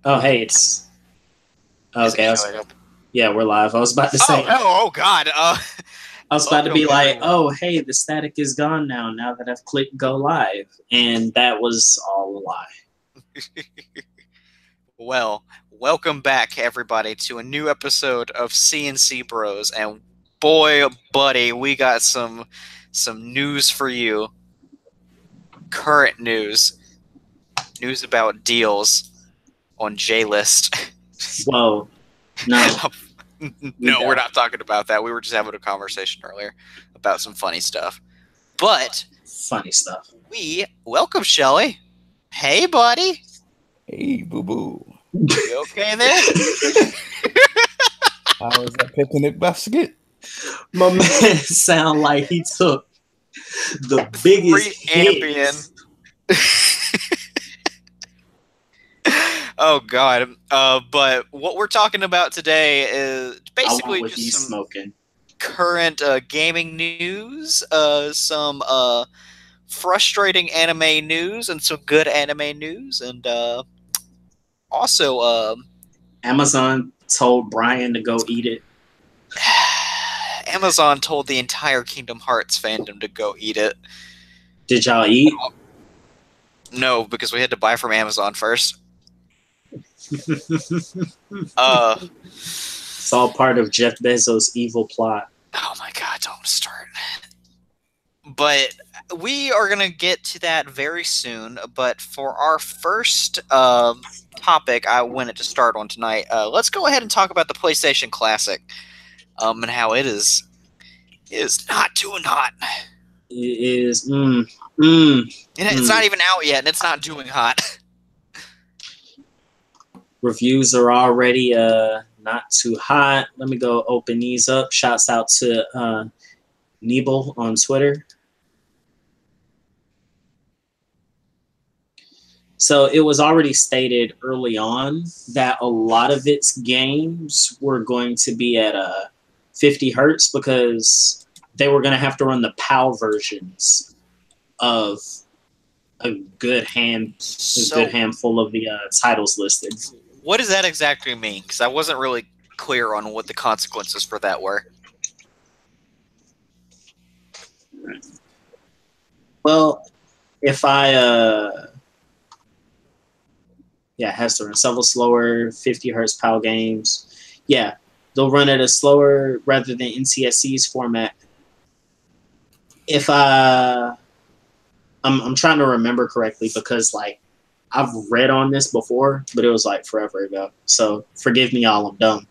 Oh, hey, it's Is it okay. showing up? Yeah, we're live. I was about to say, Oh God. I was about to Welcome be like, everyone. oh, hey, the static is gone now that I've clicked go live. And that was all a lie. Well, welcome back everybody to a new episode of CNC Bros. And boy, buddy, we got some news for you. Current news about deals on J-List. Whoa, no, we No, we're don't. not talking about that. We were just having a conversation earlier about some funny stuff. But Funny stuff. we welcome Shelly. Hey, buddy. Hey, boo boo. You okay there? How was that picnic basket? My man sound like he took the Free biggest Ambien. hits. Oh God. But what we're talking about today is I want basically what just he's some smoking. current gaming news, some frustrating anime news, and some good anime news, and also Amazon told Brian to go eat it. Amazon told the entire Kingdom Hearts fandom to go eat it. Did y'all eat? No, because we had to buy from Amazon first. It's all part of Jeff Bezos' evil plot. Oh my God, don't start. But we are going to get to that very soon. But for our first topic I wanted to start on tonight, let's go ahead and talk about the PlayStation Classic and how it is not doing hot. It is, And it's not even out yet, and it's not doing hot. Reviews are already not too hot. Let me go open these up. Shouts out to Nebel on Twitter. So it was already stated early on that a lot of its games were going to be at 50 hertz because they were going to have to run the PAL versions of a good handful of the titles listed. What does that exactly mean? Because I wasn't really clear on what the consequences for that were. Well, if I it has to run several slower 50 hertz PAL games. Yeah, they'll run at a slower rather than NTSC's format. If I'm trying to remember correctly because like I've read on this before, but it was like forever ago. So forgive me, y'all. I'm dumb.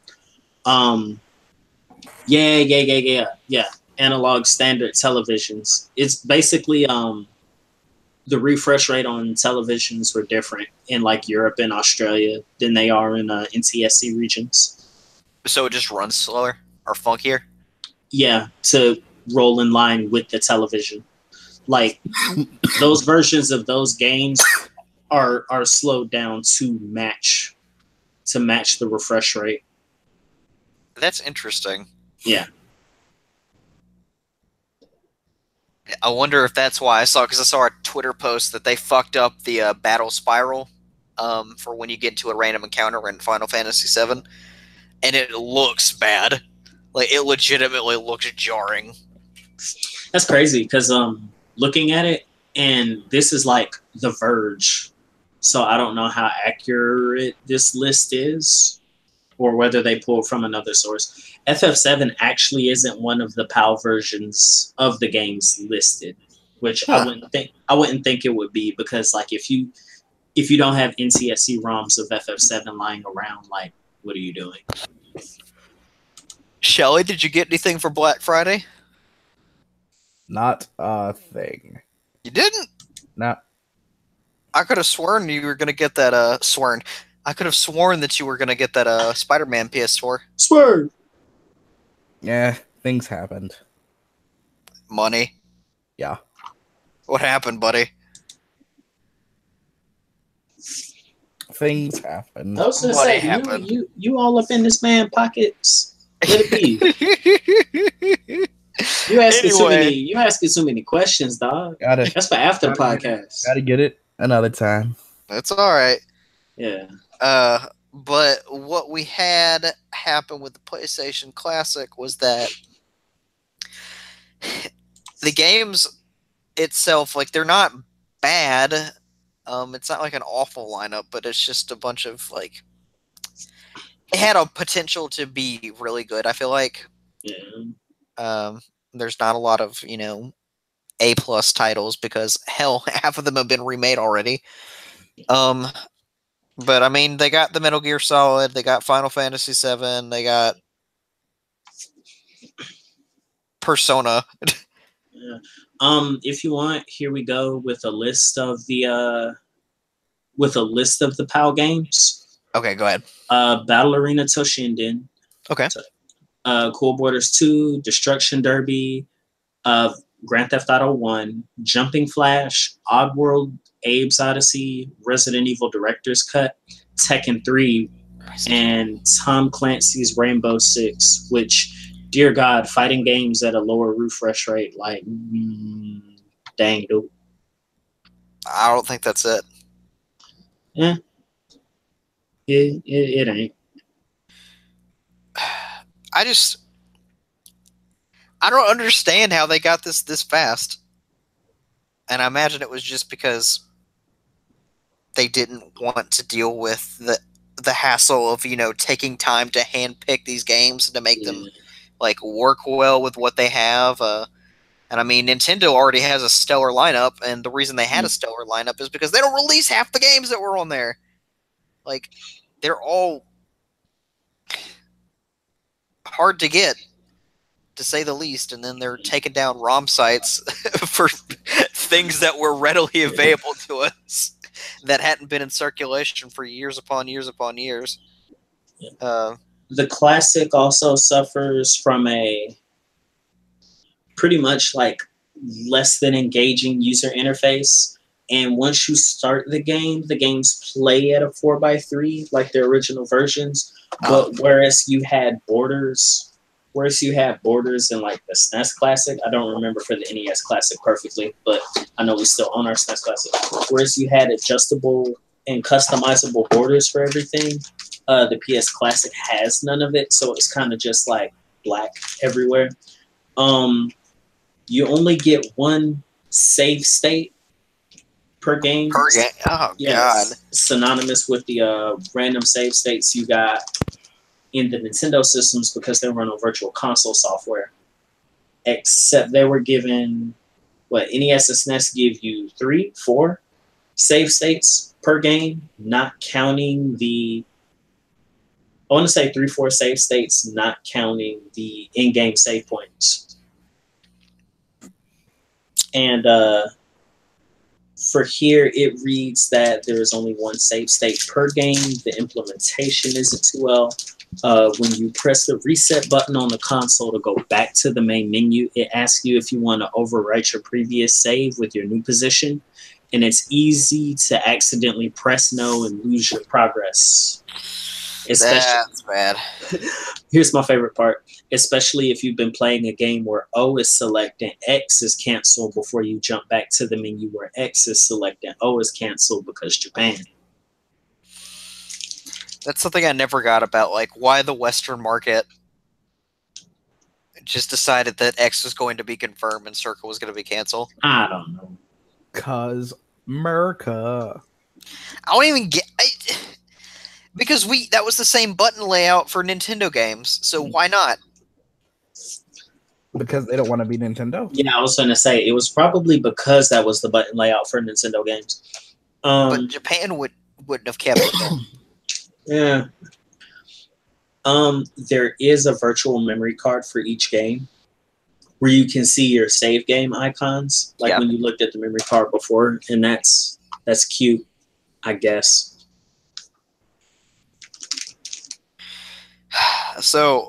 Yeah. Analog standard televisions. It's basically the refresh rate on televisions were different in like Europe and Australia than they are in NTSC regions. So it just runs slower or funkier? Yeah, to roll in line with the television. Like those versions of those games are slowed down to match the refresh rate. That's interesting. Yeah. I wonder if that's why I saw a Twitter post that they fucked up the battle spiral for when you get into a random encounter in Final Fantasy VII, and it looks bad. Like it legitimately looks jarring. That's crazy because looking at it, and this is like The Verge, so I don't know how accurate this list is or whether they pulled from another source. FF7 actually isn't one of the PAL versions of the games listed, which I wouldn't think it would be because like if you don't have NTSC ROMs of FF7 lying around, like what are you doing? Shelly, did you get anything for Black Friday? Not a thing. You didn't? Not. I could have sworn you were gonna get that I could have sworn that you were gonna get that Spider-Man PS4. Swerve. Yeah, things happened. Money. Yeah. What happened, buddy? Things happened. I was gonna What say happened? you all up in this man pockets. Let it be. You asking too many questions, dog. Gotta That's for after the podcast. Gotta get it another time. That's all right. Yeah. But what we had happen with the PlayStation Classic was that the games itself, like, they're not bad. It's not like an awful lineup, but it's just a bunch of like. It had a potential to be really good. I feel like Yeah. um, there's not a lot of A+ titles because hell, half of them have been remade already. Um, but I mean, they got the Metal Gear Solid, they got Final Fantasy VII, they got Persona. Yeah. If you want, here we go with a list of the PAL games. Okay, go ahead. Battle Arena Toshinden. Okay. Cool Borders 2, Destruction Derby, uh, Grand Theft Auto 1, Jumping Flash, Oddworld, Abe's Odyssey, Resident Evil Director's Cut, Tekken 3, and Tom Clancy's Rainbow Six, which, dear God, fighting games at a lower refresh rate, like, dang, dude. I don't think that's it. Yeah, it ain't. I don't understand how they got this fast. And I imagine it was just because they didn't want to deal with the hassle of, taking time to handpick these games and to make them like work well with what they have. And I mean, Nintendo already has a stellar lineup, and the reason they had a stellar lineup is because they don't release half the games that were on there. Like, they're all hard to get, to say the least, and then they're taking down ROM sites for things that were readily available to us that hadn't been in circulation for years upon years upon years. The Classic also suffers from a pretty much like less than engaging user interface. And once you start the games play at a 4x3 like the original versions. But whereas you had borders in like the SNES Classic, I don't remember for the NES Classic perfectly, but I know we still own our SNES Classic. Whereas you had adjustable and customizable borders for everything, the PS Classic has none of it, so it's kind of just like black everywhere. You only get one save state per game. Per game? Oh, yes, God. synonymous with the random save states you got in the Nintendo systems because they run on virtual console software. Except they were given, NES and SNES give you 3, 4 save states per game, not counting I want to say 3, 4 save states, not counting the in-game save points. And for here, it reads that there is only one save state per game. The implementation isn't too well. When you press the reset button on the console to go back to the main menu, it asks you if you want to overwrite your previous save with your new position. And it's easy to accidentally press no and lose your progress. That's bad. Here's my favorite part. Especially if you've been playing a game where O is select and X is canceled before you jump back to the menu where X is select and O is canceled because Japan. That's something I never got about, like, why the Western market just decided that X was going to be confirmed and Circle was going to be canceled. I don't know. 'Cause America. I don't even get... because that was the same button layout for Nintendo games, so why not? Because they don't want to be Nintendo? Yeah, I was going to say, it was probably because that was the button layout for Nintendo games. But Japan wouldn't have kept it. Yeah. There is a virtual memory card for each game where you can see your save game icons, like when you looked at the memory card before, and that's cute, I guess. So,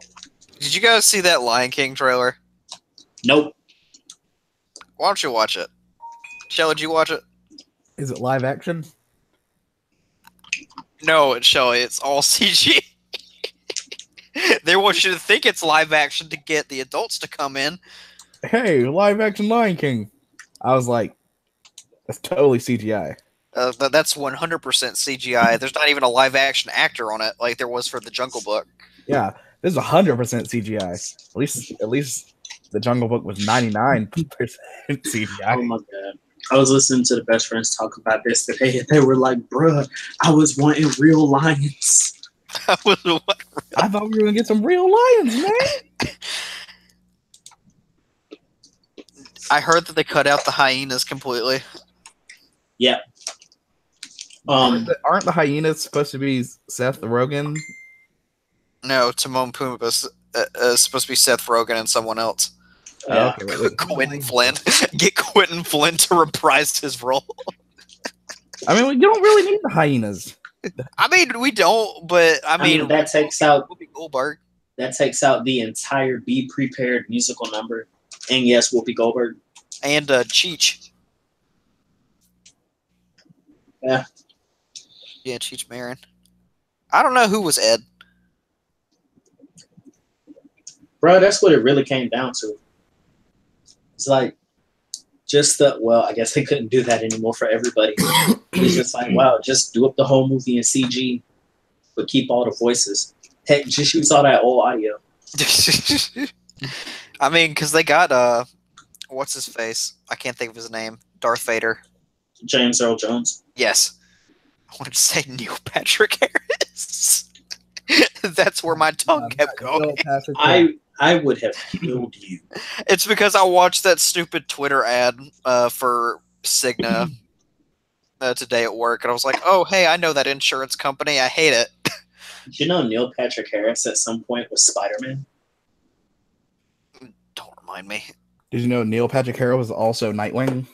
did you guys see that Lion King trailer? Nope. Why don't you watch it? Shelley, did you watch it? Is it live action? No, Shelley, it's all CG. They want you to think it's live action to get the adults to come in. Hey, live action Lion King. I was like, that's totally CGI. That's 100% CGI. There's not even a live action actor on it like there was for the Jungle Book. Yeah, this is 100% CGI. At least the Jungle Book was 99% CGI. Oh my god. I was listening to the best friends talk about this today, and they were like, bruh, I was wanting real lions. I thought we were gonna get some real lions, man. I heard that they cut out the hyenas completely. Yeah. Aren't the hyenas supposed to be Seth Rogen? No, Timon Pumbaa is supposed to be Seth Rogen and someone else. Yeah. Okay, Quentin Flynn. Get Quentin Flynn to reprise his role. I mean, you don't really need the hyenas. I mean, we don't, but I mean that takes out Whoopi Goldberg. That takes out the entire Be Prepared musical number. And yes, Whoopi Goldberg. And Cheech. Yeah. Yeah, Cheech Marin. I don't know who was Ed. Bro, that's what it really came down to. It's like, I guess they couldn't do that anymore for everybody. It's just like, wow, just do up the whole movie in CG, but keep all the voices. Heck, just use all that old audio. I mean, because they got, what's his face? I can't think of his name. Darth Vader. James Earl Jones. Yes. I wanted to say Neil Patrick Harris. That's where my tongue kept going. I would have killed you. It's because I watched that stupid Twitter ad for Cigna today at work, and I was like, oh, hey, I know that insurance company. I hate it. Did you know Neil Patrick Harris at some point was Spider-Man? Don't remind me. Did you know Neil Patrick Harris was also Nightwing?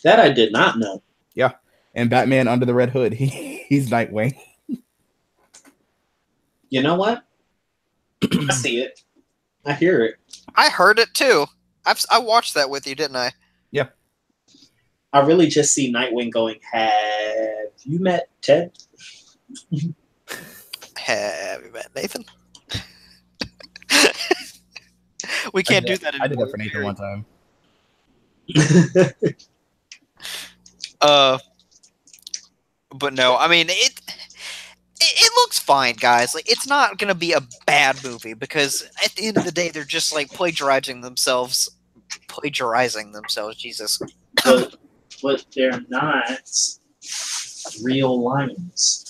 That I did not know. Yeah, and Batman Under the Red Hood. He's Nightwing. You know what? I see it. I hear it. I heard it too. I watched that with you, didn't I? Yeah. I really just see Nightwing going, have you met Ted? Have you met Nathan? We can't do that anymore. I did that for Nathan one time. But no, I mean it looks fine, guys. Like, it's not gonna be a bad movie because at the end of the day, they're just like plagiarizing themselves. Jesus. But they're not real lions.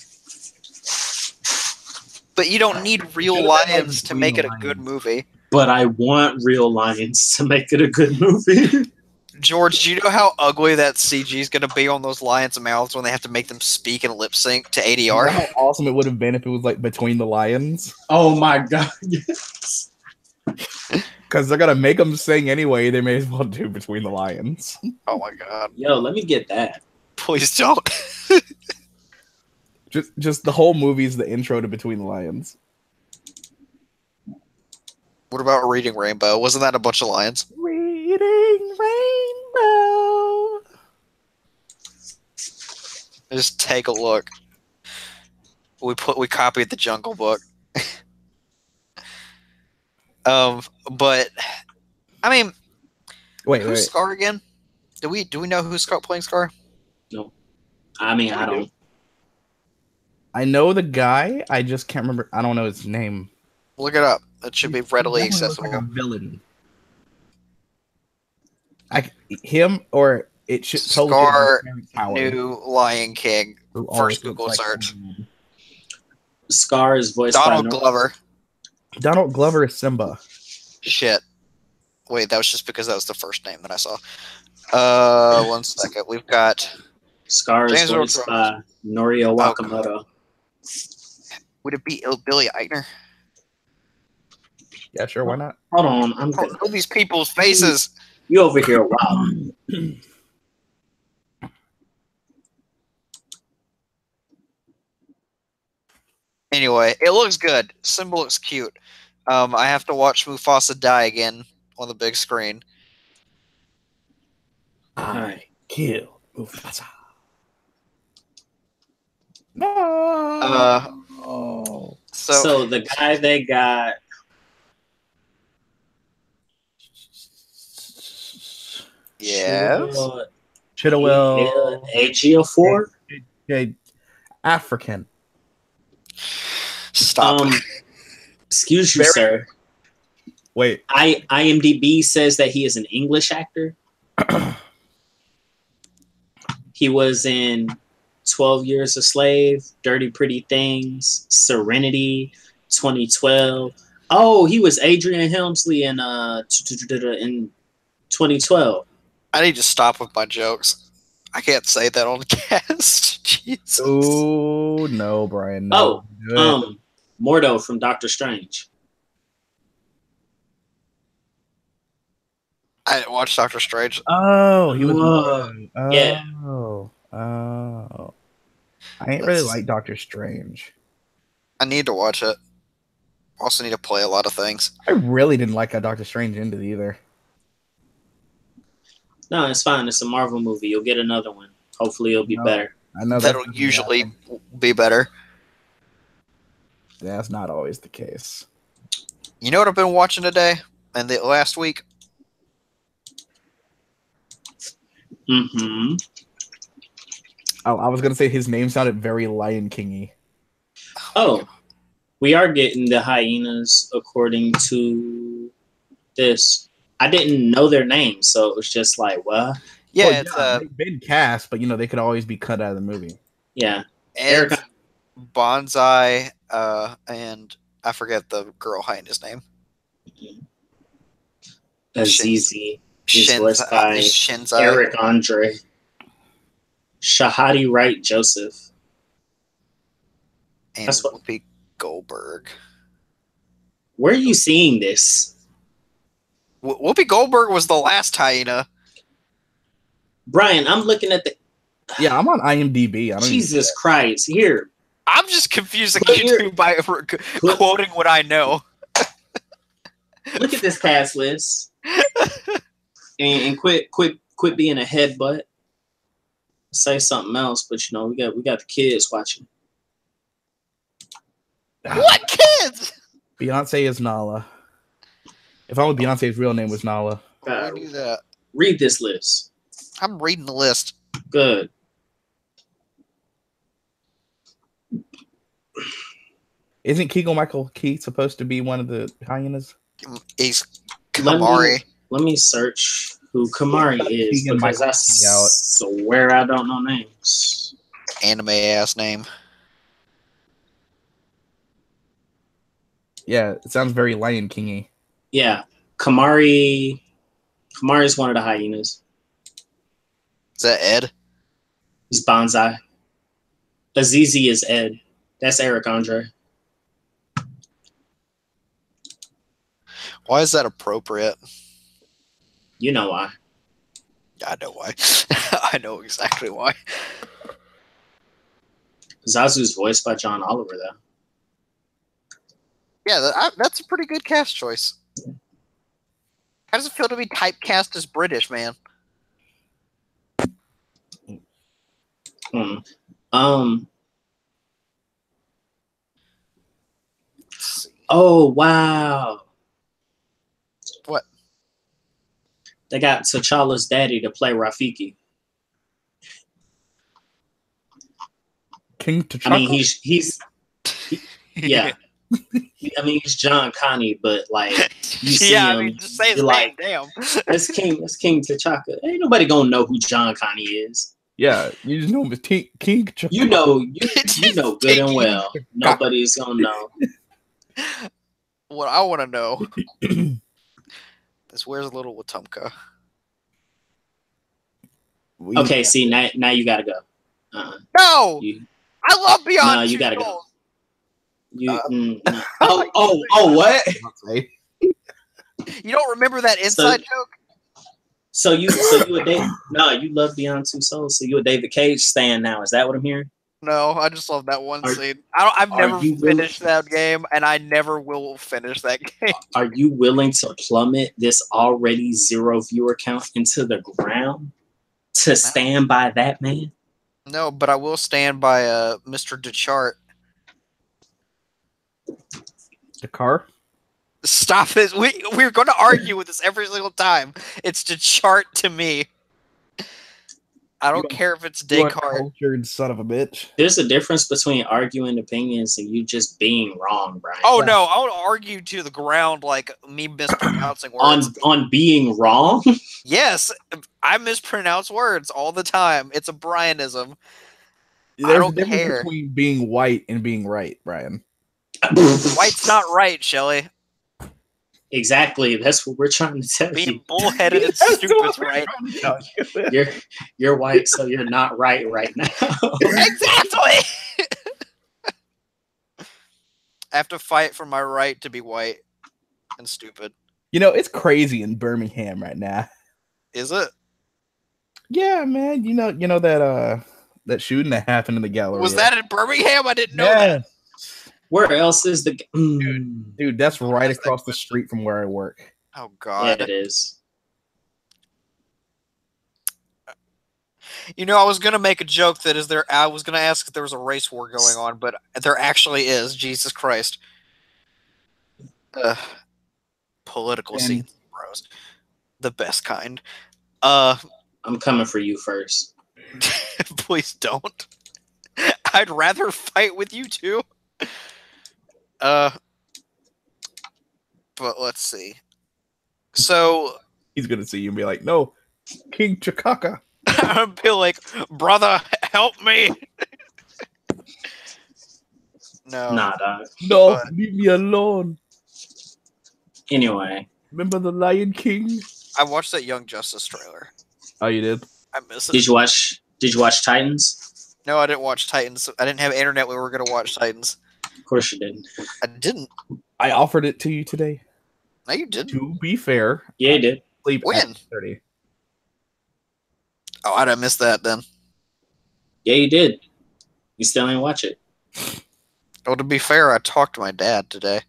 But you don't need real lions to make it a good movie. But I want real lions to make it a good movie. George, do you know how ugly that CG is going to be on those lions' mouths when they have to make them speak and lip sync to ADR? You know how awesome it would have been if it was like between the lions? Oh my god, yes. Because they're going to make them sing anyway. They may as well do between the lions. Oh my god. Yo, let me get that. Please don't. Just the whole movie's the intro to Between the Lions. What about Reading Rainbow? Wasn't that a bunch of lions? Reading Rainbow. Just take a look. We copied the Jungle Book. But I mean, who's Scar again? Do we know who's playing Scar? No. I mean, I don't. I know the guy. I just can't remember. I don't know his name. Look it up. It should be readily accessible. Like a villain. Him or it should Scar, new Lion King. First Google search. Scar is voiced Donald by Glover. Donald Glover is Simba. Shit. Wait, that was just because that was the first name that I saw. 1 second. We've got Scar is voiced by Norio Wakamoto. Would it be Billy Eichner? Yeah, sure. Why not? Hold on. I'm know these people's faces. You over here, wow. Anyway, it looks good. Simba looks cute. I have to watch Mufasa die again on the big screen. I kill Mufasa. No. So the guy they got. Yeah. Chidowell. Ejiofor. Okay, African. Stop. Excuse you, sir. Wait. IMDb says that he is an English actor. He was in 12 Years a Slave, Dirty Pretty Things, Serenity, 2012. Oh, he was Adrian Helmsley in 2012. I need to stop with my jokes. I can't say that on the cast. Jesus. Oh no, Brian. No. Mordo from Doctor Strange. I didn't watch Doctor Strange. Oh, he was. Yeah. Oh. I ain't really like Doctor Strange. I need to watch it. Also need to play a lot of things. I really didn't like how Doctor Strange ended either. No, it's fine. It's a Marvel movie. You'll get another one. Hopefully, it'll be better. I know that'll usually be better. That's not always the case. You know what I've been watching today and the last week? Mm-hmm. I was gonna say his name sounded very Lion King-y. Oh, we are getting the hyenas according to this. I didn't know their names, so it was just like, what? Yeah, they've been cast, but they could always be cut out of the movie. Yeah, Eric Bonsai, and I forget the girl hyena's name. Azizi is voiced by Shinzai. Eric Andre. Shahadi Wright Joseph. And Whoopi Goldberg. Where are you seeing this? Whoopi Goldberg was the last hyena. Brian, I'm looking at the... Yeah, I'm on IMDb. Jesus Christ. Here. I'm just confusing you by quoting what I know. Look at this cast list. and quit being a headbutt. Say something else, but we got the kids watching. What kids? Beyonce is Nala. If only Beyonce's real name was Nala. I knew that. Read this list. I'm reading the list. Good. Isn't Keegan-Michael Key supposed to be one of the hyenas? He's Kamari. Let me search who Kamari is, because I swear I don't know names. Anime ass name. Yeah, it sounds very Lion King-y. Yeah, Kamari's one of the hyenas. Is that Ed? It's Bonsai. Azizi is Ed. That's Eric Andre. Why is that appropriate? You know why. I know why. I know exactly why. Zazu's voiced by John Oliver, though. Yeah, that's a pretty good cast choice. How does it feel to be typecast as British, man? Oh, wow. What? They got T'Challa's daddy to play Rafiki. King T'Challa? I mean, he's yeah. I mean, he's John Connie, but like you see him, I mean, just say his name, like, damn. That's King T'Chaka. Ain't nobody gonna know who John Connie is. Yeah, you just know him as King T'Chaka. You know good and well. Nobody's gonna know. What I want to know is where's little Wetumpka? Okay, see now you gotta go. No, I love Beyond. No, you gotta go. What? You don't remember that inside joke? So you a David? No, you love Beyond Two Souls. So you a David Cage stan now? Is that what I'm hearing? No, I just love that one scene. I've never finished that game, and I never will finish that game. Are you willing to plummet this already 0 viewer count into the ground to stand by that man? No, but I will stand by Mr. DeChart. The car? Stop this. We're going to argue with this every single time. It's DeChart to me. I don't care if it's You Descartes. uncultured son of a bitch. There's a difference between arguing opinions and you just being wrong, Brian. Oh no, I would argue to the ground like me mispronouncing words. On being wrong? Yes, I mispronounce words all the time. It's a Brianism. There's I don't a difference care. between being white and being right, Brian. White's not right, Shelley. Exactly. That's what we're trying to tell Being you. bullheaded and That's stupid what is we're right. trying to tell you. You're white, so you're not right now. Exactly. I have to fight for my right to be white and stupid. You know, it's crazy in Birmingham right now. Is it? Yeah, man. You know that shooting that happened in the gallery. Was that in Birmingham? I didn't know that. Where else is the Dude, that's right across the street from where I work. Oh Yeah, God. it is. You know, I was gonna make a joke that is there. I was gonna ask if there was a race war going on, but there actually is. Jesus Christ. Political scenes, bros. The best kind. I'm coming for you first. Please don't. I'd rather fight with you too. But let's see. So He's gonna see you and be like, "No, King Chakaka." I'd be like, brother, help me. No. Nah, dog. No, leave me alone. Anyway, Remember the Lion King? I watched that Young Justice trailer. Oh, you did? I miss it. did you watch Titans? No, I didn't watch Titans. I didn't have internet when we were gonna watch Titans. Of course you didn't. I didn't. I offered it to you today. No, you didn't. To be fair, Yeah, you did. sleep When? at 30. Oh, I didn't miss that then. Yeah, you did. You still ain't watch it. Well, to be fair, I talked to my dad today.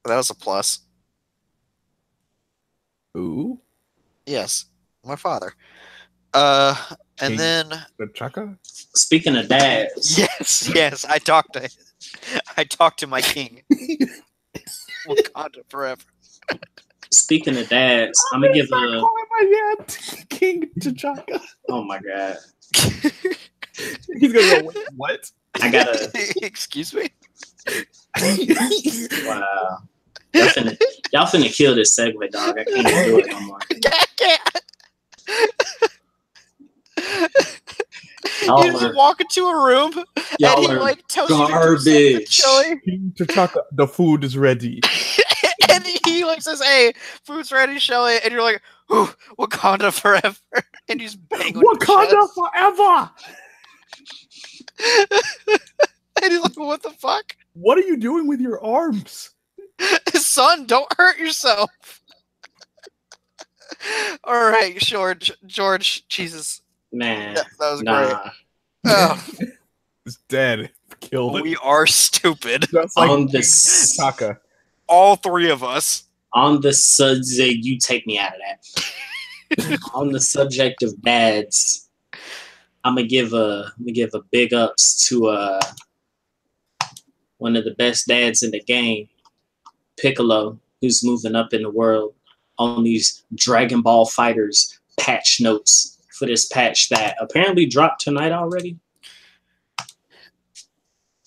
That was a plus. Ooh, Yes, my father. And King. then the Chaka. Speaking of dads, yes, I talked to my king. Wakanda forever. speaking of dads, I'm gonna give a. calling my dad King T'Chaka. Oh my god, He's gonna go. Wait, what? I gotta. Excuse me. Wow. Y'all finna kill this segue, dog. I can't do it no more. Y'all You just are, walk into a room and y'all he are like tells you to do garbage. something, King T'Chaka, the food is ready. and he like says, "Hey, food's ready, Shelly," and you're like, "Ooh, Wakanda forever," and you just bang on Wakanda forever. your chest. And he's like, "What the fuck, What are you doing with your arms? son? Don't hurt yourself." All right, George, Jesus, Man, that was nah. great. Oh, It's dead. Killed it. we are stupid. Just like On King this, T'Chaka. All three of us. on the subject, you take me out of that. On the subject of dads, I'm gonna give a big ups to one of the best dads in the game, Piccolo, who's moving up in the world on these Dragon Ball Fighters patch notes for this patch that apparently dropped tonight already.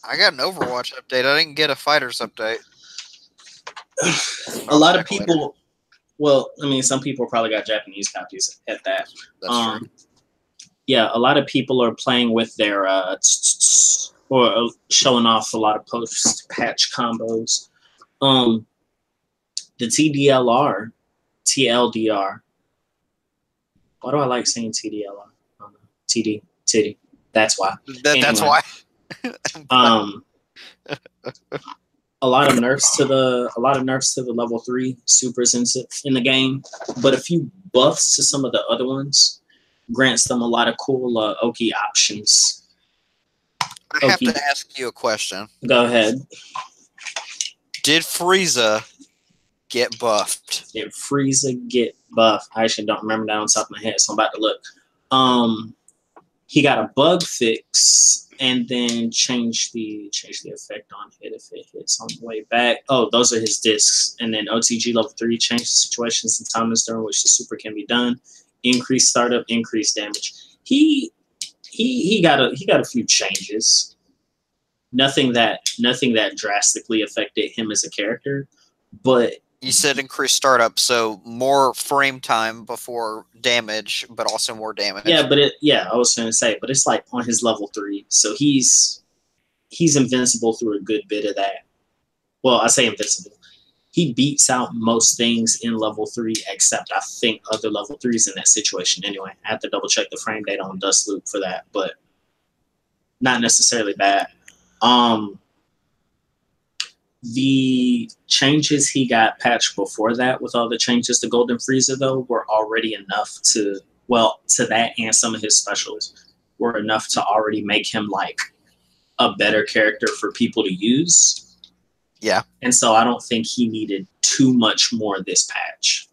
I got an Overwatch update. I didn't get a Fighters update. A lot of people, well, I mean, some people probably got Japanese copies at that. That's true. Yeah, a lot of people are playing with their or showing off a lot of post-patch combos. The TLDR. Why do I like saying TDLR? I don't know. TD. That's why. That's Anyway. why. A lot of nerfs to the level 3 supers in the game, but a few buffs to some of the other ones grants them a lot of cool Oki options. I have to ask you a question. Go ahead. Did Frieza get buffed? Did Frieza get buffed? I actually don't remember that on top of my head, so I'm about to look. He got a bug fix and then changed the effect on hit if it hits on the way back. Oh, those are his discs. And then OTG level 3 changed the situations and times during which the super can be done. Increased startup, increased damage. he he got a few changes. Nothing that drastically affected him as a character, but You said increased startup, so more frame time before damage, but also more damage. I was going to say, but it's like on his level 3, so he's invincible through a good bit of that. Well, I say invincible. He beats out most things in level 3, except I think other level 3s in that situation. Anyway, I have to double check the frame data on Dust Loop for that, but not necessarily bad. The changes he got patched before that, with all the changes to Golden Frieza, though, were already enough to that and some of his specials were enough to already make him like a better character for people to use. Yeah. And so I don't think he needed too much more this patch.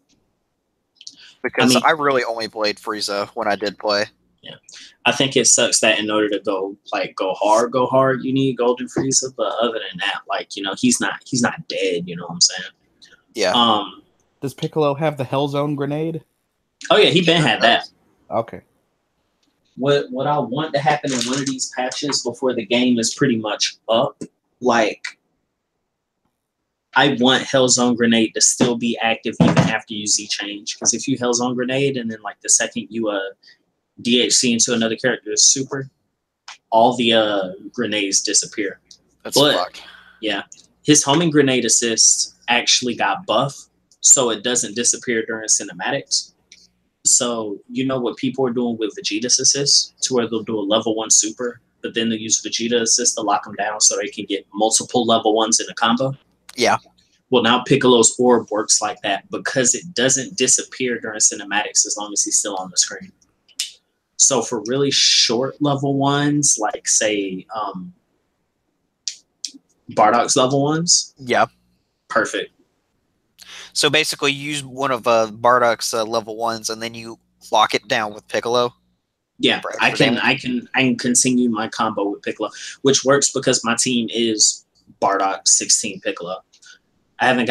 Because I really only played Frieza when I did play. Yeah. I think it sucks that in order to go hard, you need Golden Frieza. But other than that, like, you know, he's not dead, you know what I'm saying? Yeah. Does Piccolo have the Hell Zone grenade? Oh yeah, he been had that. Okay. What I want to happen in one of these patches before the game is pretty much up, like, I want Hellzone Grenade to still be active even after you Z change. Because if you Hellzone Grenade and then like the second you DHC into another character's super, all the grenades disappear. That's fucked. Yeah. His homing grenade assist actually got buffed, so it doesn't disappear during cinematics. So you know what people are doing with Vegeta's assist, to where they'll do a level 1 super, but then they'll use Vegeta assist to lock them down so they can get multiple level 1s in a combo. Yeah. Well, now Piccolo's orb works like that because it doesn't disappear during cinematics as long as he's still on the screen. So for really short level 1s, like say Bardock's level 1s, yeah, perfect. So basically, you use one of Bardock's level 1s, and then you lock it down with Piccolo. Yeah, I can continue my combo with Piccolo, which works because my team is Bardock 16 Piccolo. I haven't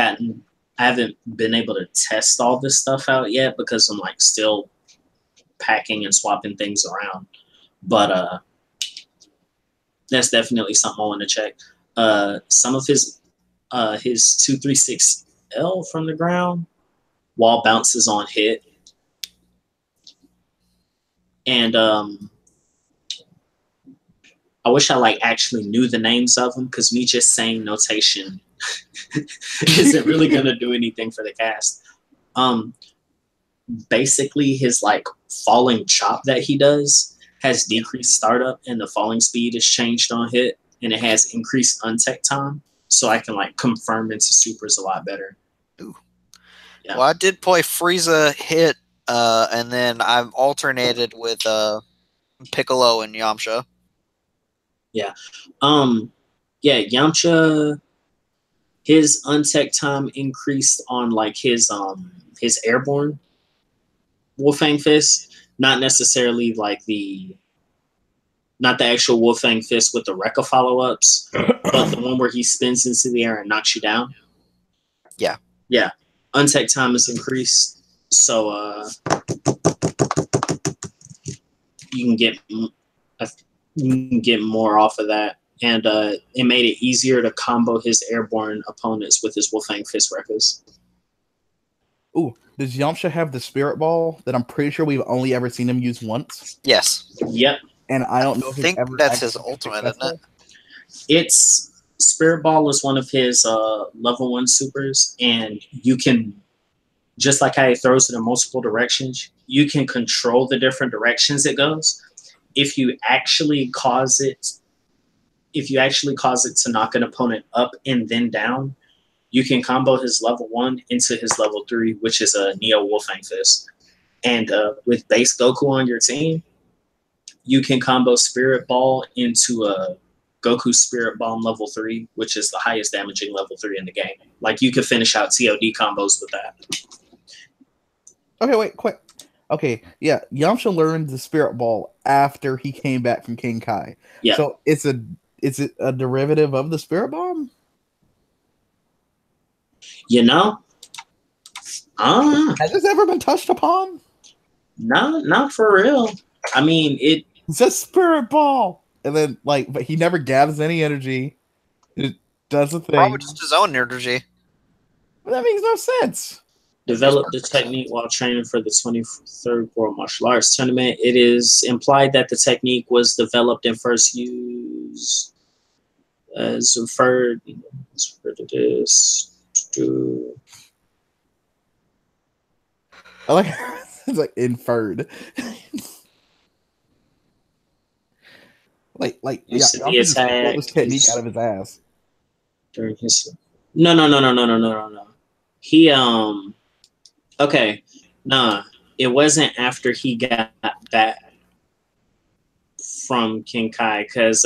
been able to test all this stuff out yet because I'm like still packing and swapping things around. But that's definitely something I want to check. Some of his 236L from the ground, wall bounces on hit. And I wish I like actually knew the names of them, because me just saying notation isn't really gonna do anything for the cast. Basically his like falling chop that he does has decreased startup, and the falling speed is changed on hit, and it has increased untech time, so I can like confirm into supers a lot better. Ooh. Yeah. Well, I did play Frieza hit, and then I've alternated with Piccolo and Yamcha. Yeah. Yeah, Yamcha, his untech time increased on like his airborne Wolfang Fist, not necessarily like not the actual Wolfang Fist with the Rekka follow-ups, but the one where he spins into the air and knocks you down. Yeah. Yeah. Untech time is increased, so you can get more off of that. And it made it easier to combo his airborne opponents with his Wolfang Fist Rekkas. Ooh, does Yamcha have the Spirit Ball that I'm pretty sure we've only ever seen him use once? Yes. Yep. And I don't know if I think that's his ultimate, isn't it? It's Spirit Ball is one of his level 1 supers, and you can, just like how he throws it in multiple directions, you can control the different directions it goes. If you actually cause it to knock an opponent up and then down, you can combo his level 1 into his level 3, which is a Neo Wolfang Fist. And with base Goku on your team, you can combo Spirit Ball into a Goku Spirit Bomb level 3, which is the highest damaging level 3 in the game. Like, you could finish out TOD combos with that. Okay, wait, quick. Okay, yeah, Yamcha learned the Spirit Ball after he came back from King Kai. Yeah. So is it a derivative of the Spirit Bomb? You know? Has this ever been touched upon? No, not for real. I mean, it. It's a spirit ball, and then but he never gathers any energy. It does a Probably thing. just his own energy. But that makes no sense. Developed the technique while training for the 23rd World Martial Arts Tournament. It is implied that the technique was developed and first used as referred to this. I like it's like inferred. Used to be Yamcha just pulled this attacked technique out of his ass. during his. No. He Okay, nah. It wasn't after he got back from Kinkai, because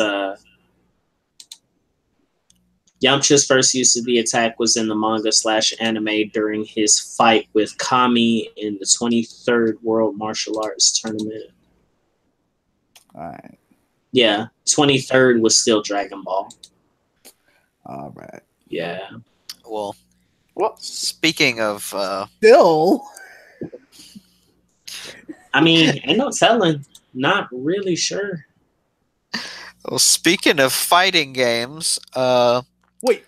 Yamcha's first use of the attack was in the manga/anime during his fight with Kami in the 23rd World Martial Arts Tournament. Alright. Yeah, 23rd was still Dragon Ball. Alright. Yeah. Well, Well, speaking of still, I mean, ain't no telling. Not really sure. well, speaking of fighting games, wait.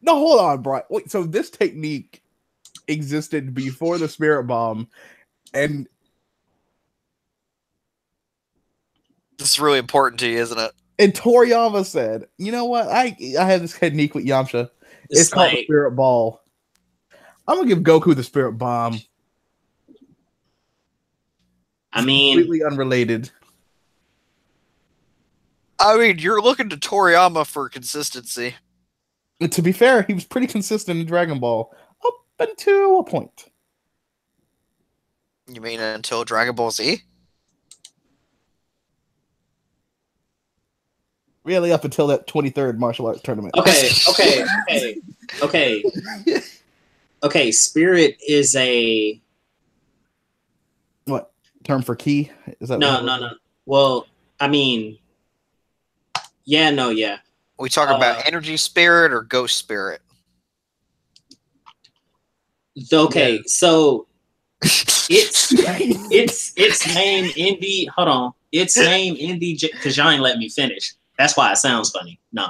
No, hold on, bro. Wait, so this technique existed before the Spirit Bomb, and this is really important to you, isn't it? And Toriyama said, "You know what? I have this technique with Yamcha. It's called the Spirit Ball. I'm gonna give Goku the Spirit Bomb." I mean, completely unrelated. I mean, you're looking to Toriyama for consistency. And to be fair, he was pretty consistent in Dragon Ball up until a point. You mean until Dragon Ball Z? Really, up until that 23rd martial arts tournament. Okay. Spirit is a what term for key? Is that no? Well, I mean, yeah. We talk about energy spirit or ghost spirit. Okay, yeah. So its name in the its name in the because y'all ain't let me finish. That's why it sounds funny. No,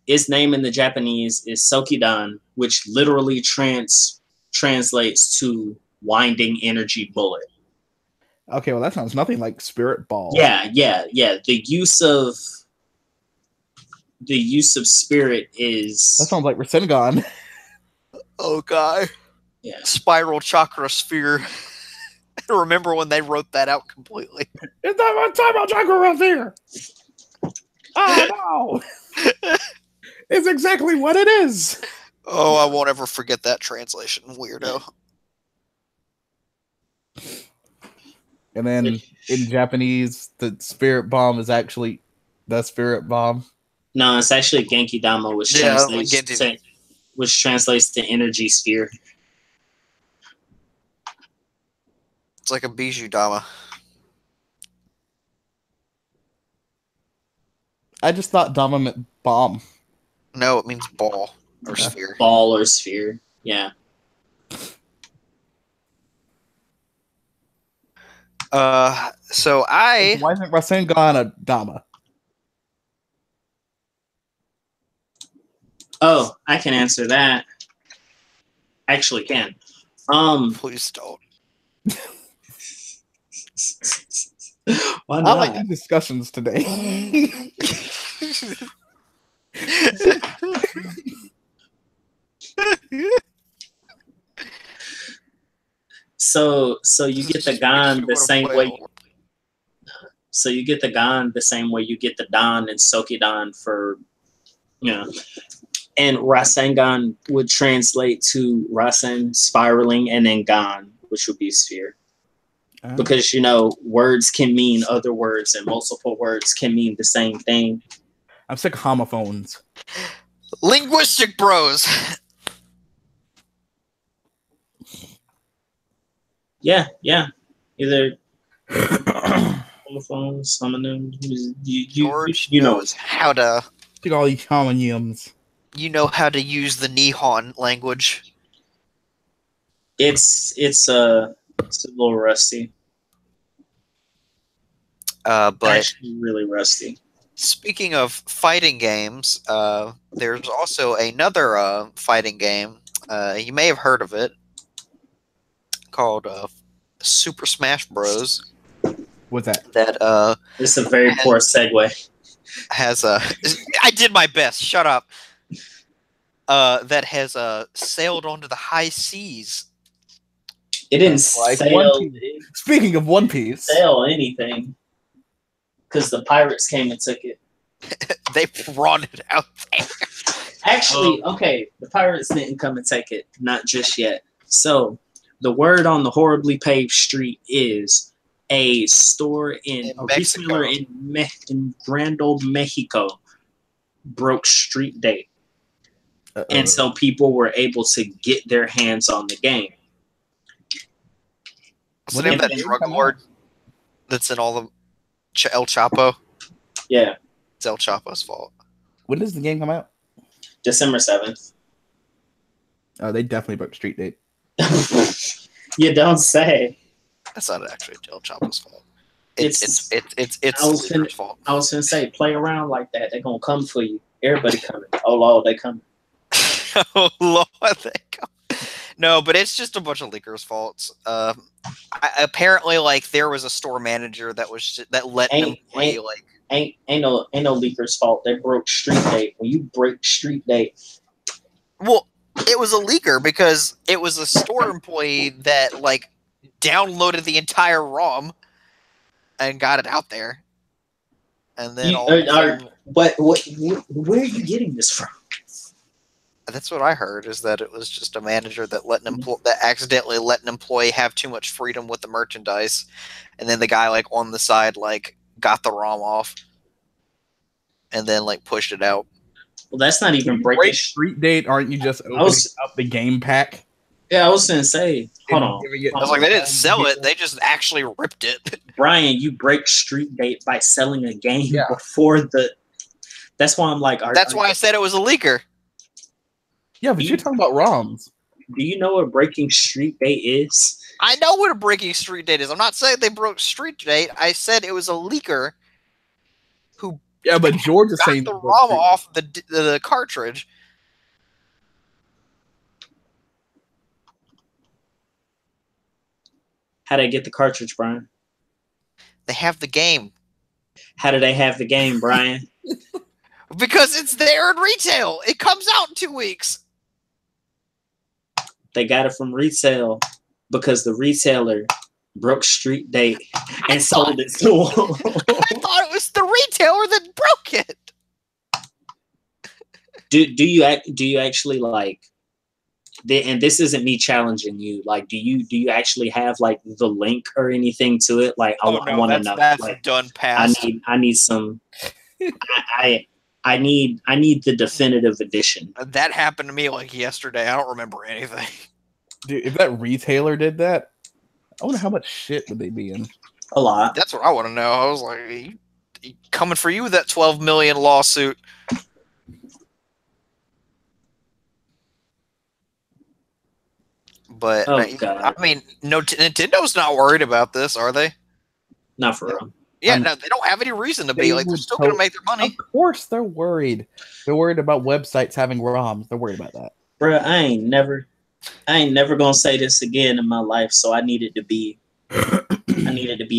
its name in the Japanese is Sokidan, which literally translates to winding energy bullet. Okay, well that sounds nothing like Spirit Ball. Yeah. The use of spirit is that sounds like Rasengan. Oh god. Yeah. Spiral chakra sphere. Remember when they wrote that out completely? Is that one spiral chakra sphere? Oh no! It's exactly what it is. Oh, I won't ever forget that translation, weirdo. And then in Japanese, the Spirit Bomb is actually the Spirit Bomb. No, it's actually Genki Dama, which translates to energy sphere. It's like a Bijou Dama. I just thought Dama meant bomb. No, it means ball or sphere. Ball or sphere, yeah. So I... Why isn't Rasengan a Dama? Oh, I can answer that. Actually can. Please don't. Why not? I like these discussions today. So you get the Gon the same way. So you get the Gon the same way you get the Don and Sokidan for, and Rasengan would translate to Rasen, spiraling, and then Gon, which would be sphere. Because, words can mean other words and multiple words can mean the same thing. I'm sick of homophones. Linguistic bros. Yeah. Either homophones, homonyms. George knows how to. Look at all these homonyms. You know how to use the Nihon language. It's a little rusty. But Actually, really rusty. speaking of fighting games, there's also another fighting game. You may have heard of it, called Super Smash Bros. What's that? That It's a very poor segue. has I did my best. Shut up. That has sailed onto the high seas. It didn't Like sail. One Piece. Speaking of One Piece, Sell anything because the pirates came and took it. They brought it out there. Actually, okay, the pirates didn't come and take it, not just yet. So the word on the horribly paved street is a store in a Mexico. retailer in Grand Old Mexico broke street date, and so people were able to get their hands on the game. What's the name of that drug lord that's in all the El Chapo? Yeah, It's El Chapo's fault. when does the game come out? December 7th. Oh, they definitely broke street date. You don't say. That's not actually El Chapo's fault. It's It's I was the leader's fault. I was gonna say, play around like that. They're gonna come for you. Everybody coming. Oh Lord, they coming. Oh Lord, they come. No, but it's just a bunch of leakers' faults. Apparently, like there was a store manager that let them play like. Ain't no leaker's fault. They broke street date. When you break street date, Well, it was a leaker because it was a store employee that like downloaded the entire ROM and got it out there, and then where are you getting this from? that's what I heard, is that it was just a manager that that accidentally let an employee have too much freedom with the merchandise, and then the guy like on the side like got the ROM off, and then like pushed it out. Well, that's not even break breaking street date. Aren't you just opening up the game pack? Yeah, I was gonna say. Hold on. I was like, they didn't sell it; they just actually ripped it. Brian, you break street date by selling a game before the. That's why I'm like. That's why I said it was a leaker. Yeah, but you're talking about ROMs. Do you know what breaking street date is? I know what a breaking street date is. I'm not saying they broke street date. I said it was a leaker who. Yeah, but George is saying the ROM off the cartridge. How did I get the cartridge, Brian? They have the game. How do they have the game, Brian? Because it's there in retail. It comes out in 2 weeks. They got it from retail because the retailer broke street date and sold it to them. I thought it was the retailer that broke it. Do you actually like? And this isn't me challenging you. Like, do you actually have like the link or anything to it? Like, I want to know. That's like, done past. I need some. I need the definitive edition. That happened to me like yesterday. I don't remember anything. Dude, if that retailer did that, I wonder how much shit would they be in. A lot. That's what I want to know. I was like, he coming for you with that 12 million lawsuit. But I mean, no, Nintendo's not worried about this, are they? Not for real. Yeah, no, they don't have any reason to be. Like, they're still going to make their money. Of course, they're worried. They're worried about websites having ROMs. They're worried about that. Bruh, I ain't never gonna say this again in my life. So I needed to be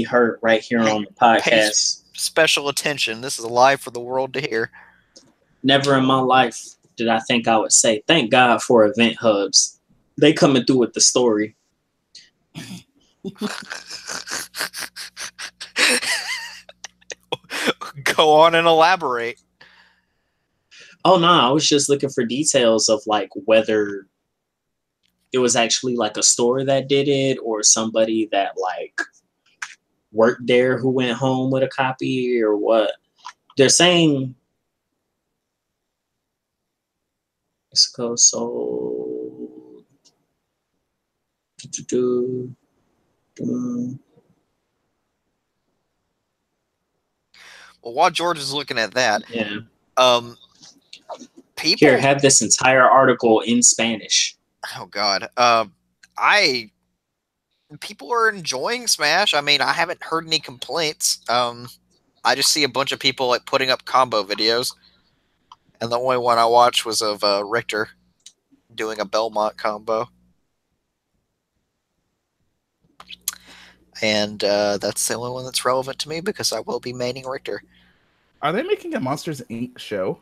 heard right here on the podcast. Special attention. This is live for the world to hear. Never in my life did I think I would say, thank God for event hubs. They coming through with the story. Go on and elaborate. Oh no, I was just looking for details of like whether it was actually like a store that did it or somebody that like worked there who went home with a copy or what. They're saying Mexico sold. Well, while George is looking at that, yeah. People here, have this entire article in Spanish. Oh God. I people are enjoying Smash. I mean, I haven't heard any complaints. I just see a bunch of people like putting up combo videos, and the only one I watched was of Richter doing a Belmont combo, and that's the only one that's relevant to me because I will be maining Richter. Are they making a Monsters Inc. show?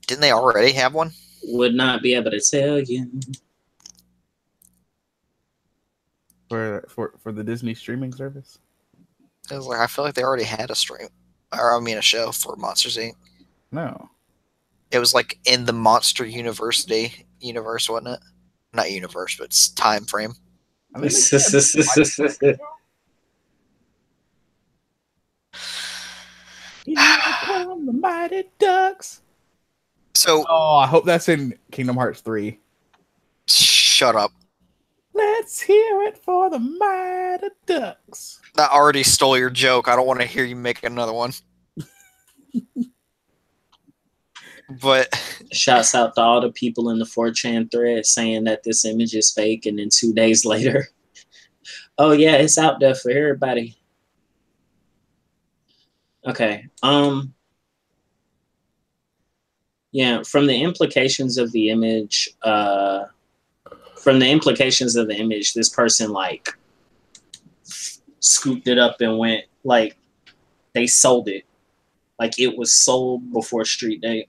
Didn't they already have one? Would not be able to tell you. For the Disney streaming service? I feel like they already had a stream, or I mean, a show for Monsters Inc. No. It was like in the Monster University universe, wasn't it? Not universe, but it's time frame. Are they making Here come the mighty ducks. So, oh, I hope that's in Kingdom Hearts 3. Shut up. Let's hear it for the mighty ducks. That already stole your joke. I don't want to hear you make another one. But shouts out to all the people in the 4chan thread saying that this image is fake, and then 2 days later, oh yeah, it's out there for everybody. Okay. Yeah, from the implications of the image, this person like scooped it up and went like they sold it. Like it was sold before street date.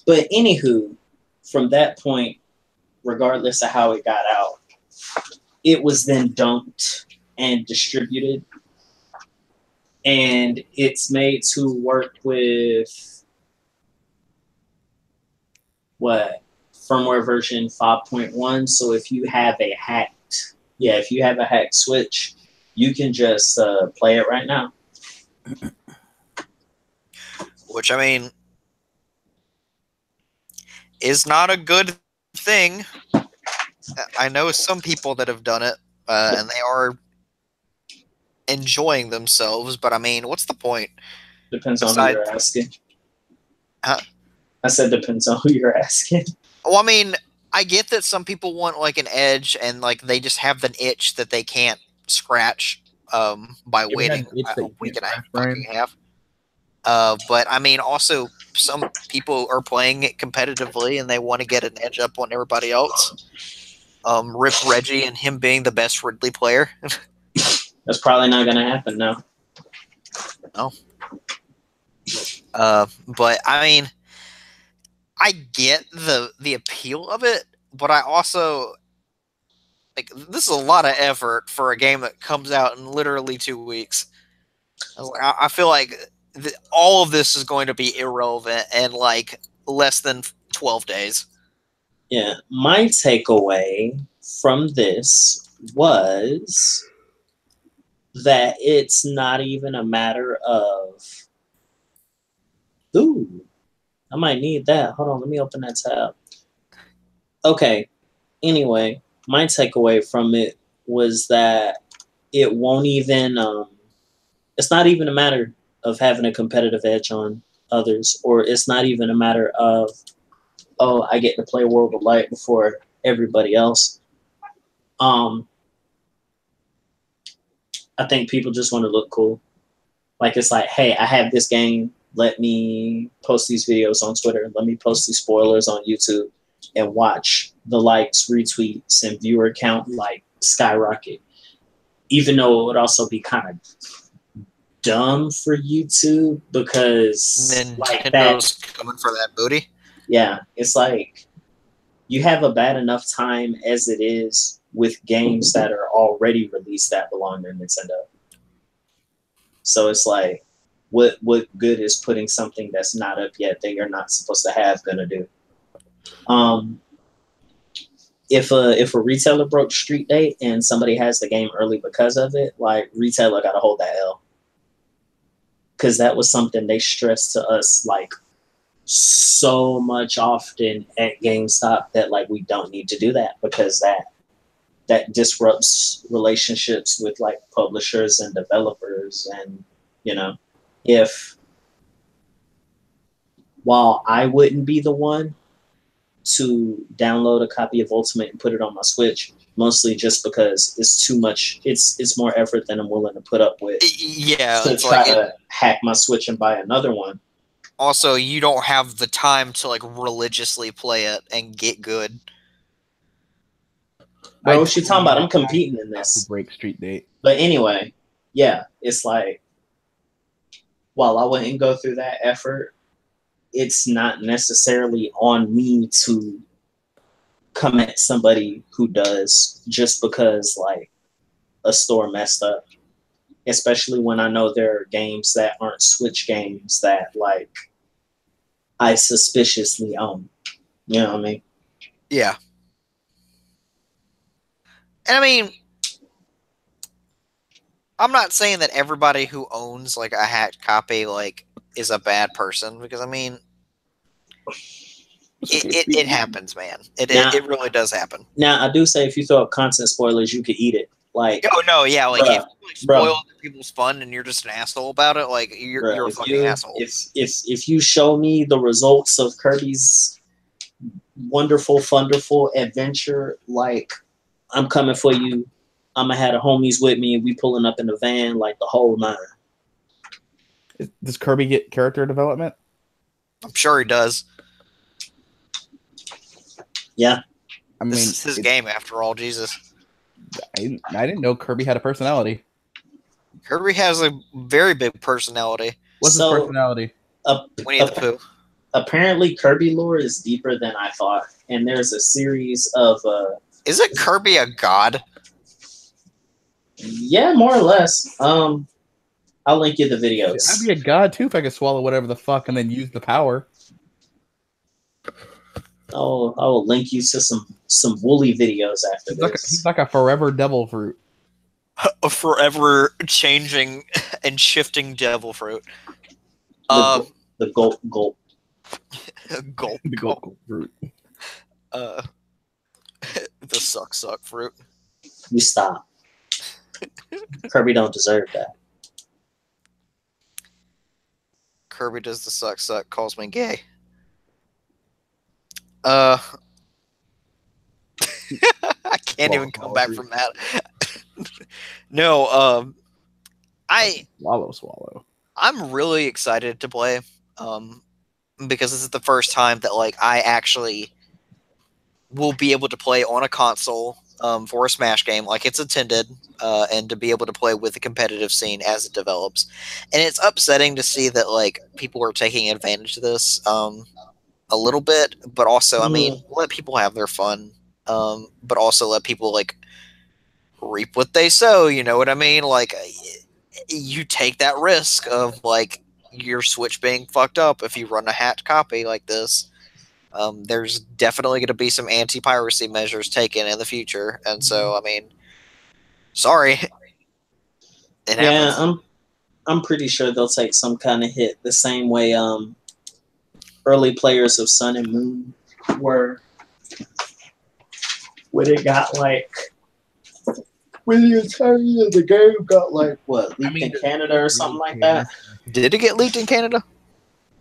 But anywho, from that point, regardless of how it got out, it was then dumped and distributed. And it's made to work with what? Firmware version 5.1. So if you have a hacked Switch, you can just play it right now. which, I mean, is not a good thing. I know some people that have done it, and they are enjoying themselves, but I mean, what's the point? Depends on who you're asking. Huh? I said depends on who you're asking. Well, I mean, I get that some people want like an edge, and like they just have an itch that they can't scratch by waiting a week and a fucking half. But I mean, also some people are playing it competitively and they want to get an edge up on everybody else. Rip Reggie and him being the best Ridley player. That's probably not going to happen now. No. But I mean, I get the appeal of it, but I also like this is a lot of effort for a game that comes out in literally 2 weeks. I feel like all of this is going to be irrelevant in like less than 12 days. Yeah, my takeaway from this was that it's not even a matter of, ooh, I might need that. Hold on, let me open that tab. Okay, anyway, my takeaway from it was that it won't even, it's not even a matter of having a competitive edge on others, or it's not even a matter of, oh, I get to play World of Light before everybody else. I think people just want to look cool. Like, it's like, hey, I have this game. Let me post these videos on Twitter. Let me post these spoilers on YouTube and watch the likes, retweets, and viewer count like skyrocket. Even though it would also be kind of dumb for YouTube because Nintendo's like that, coming for that booty. Yeah, it's like you have a bad enough time as it is with games that are already released that belong to Nintendo. So it's like, what good is putting something that's not up yet that you're not supposed to have gonna do? If a retailer broke street date and somebody has the game early because of it, like retailer gotta hold that L. Because that was something they stressed to us like so much often at GameStop that like we don't need to do that because that disrupts relationships with like publishers and developers. And you know, if while I wouldn't be the one to download a copy of Ultimate and put it on my Switch, mostly just because it's too much. It's more effort than I'm willing to put up with. Yeah, To try to hack my Switch and buy another one. Also, you don't have the time to like religiously play it and get good. Bro, what you talking about? I'm competing in this. Break street date. But anyway, yeah, it's like, while I wouldn't go through that effort, it's not necessarily on me to come at somebody who does just because like a store messed up. Especially when I know there are games that aren't Switch games that like I suspiciously own. You know what I mean? Yeah. And I mean, I'm not saying that everybody who owns like a hacked copy like is a bad person, because I mean, it happens, man. It really does happen. Now I do say if you throw up content spoilers, you could eat it. Like, oh no, yeah, like if you spoil people's fun and you're just an asshole about it, like you're a fucking asshole. If you show me the results of Kirby's wonderful adventure, like I'm coming for you. I'm gonna have the homies with me and we pulling up in the van like the whole nine. Does Kirby get character development? I'm sure he does. Yeah. I mean, this is his game after all, Jesus. I didn't know Kirby had a personality. Kirby has a very big personality. What's his personality? Winnie the Pooh. Apparently, Kirby lore is deeper than I thought, and there's a series of. Isn't Kirby a god? Yeah, more or less. I'll link you the videos. I'd be a god too if I could swallow whatever the fuck and then use the power. I will link you to some woolly videos after this. He's like a forever devil fruit. A forever changing and shifting devil fruit. The gulp. Gulp fruit. The suck fruit. You stop. Kirby don't deserve that. Kirby does the suck, calls me gay. I can't even come back from that. No, swallow. I'm really excited to play, because this is the first time that like I actually will be able to play on a console for a Smash game like it's intended, and to be able to play with the competitive scene as it develops. And it's upsetting to see that like people are taking advantage of this a little bit, but also, I mean, let people have their fun, but also let people like reap what they sow. You know what I mean? Like, you take that risk of like your Switch being fucked up if you run a hacked copy like this. There's definitely going to be some anti-piracy measures taken in the future, and so I mean, sorry. It happens. I'm pretty sure they'll take some kind of hit the same way early players of Sun and Moon were, when it got like, when the entirety of the game got like what, leaked in Canada or something like that. Did it get leaked in Canada?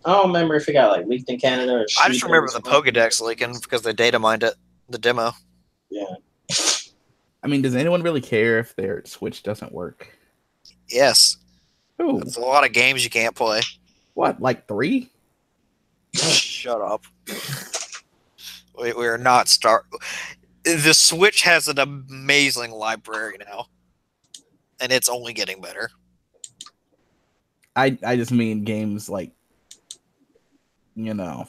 I don't remember if it got like leaked in Canada or. I just remember the Pokédex leaking because they data mined it, the demo. Yeah. I mean, does anyone really care if their Switch doesn't work? Yes. Ooh. There's a lot of games you can't play. What, like 3? Shut up. We're not The Switch has an amazing library now, and it's only getting better. I just mean games like, you know,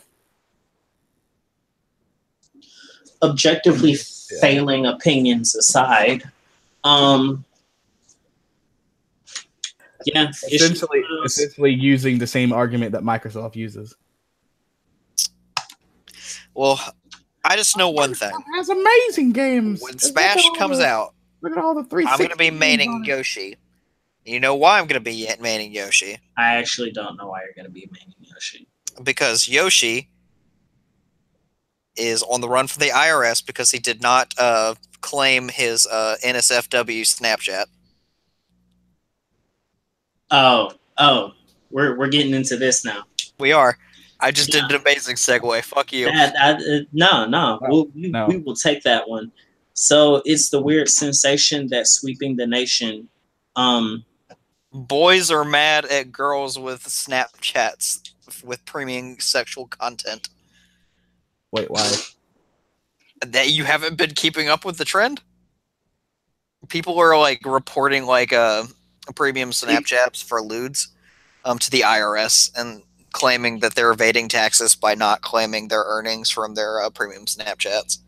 objectively failing opinions aside, yeah, essentially using the same argument that Microsoft uses. Well, I just know one thing. It has amazing games. When Smash comes out, look at all the 360. I'm going to be maining Yoshi. You know why I'm going to be maining Yoshi? I actually don't know why you're going to be maining Yoshi. Because Yoshi is on the run from the IRS because he did not claim his NSFW Snapchat. Oh, we're getting into this now. We are. I just did an amazing segue. Fuck you. No. No, We will take that one. So it's the weird sensation that's sweeping the nation. Boys are mad at girls with Snapchats with premium sexual content. Wait, why? That you haven't been keeping up with the trend? People are like reporting like premium Snapchats for lewds to the IRS and claiming that they're evading taxes by not claiming their earnings from their premium Snapchats.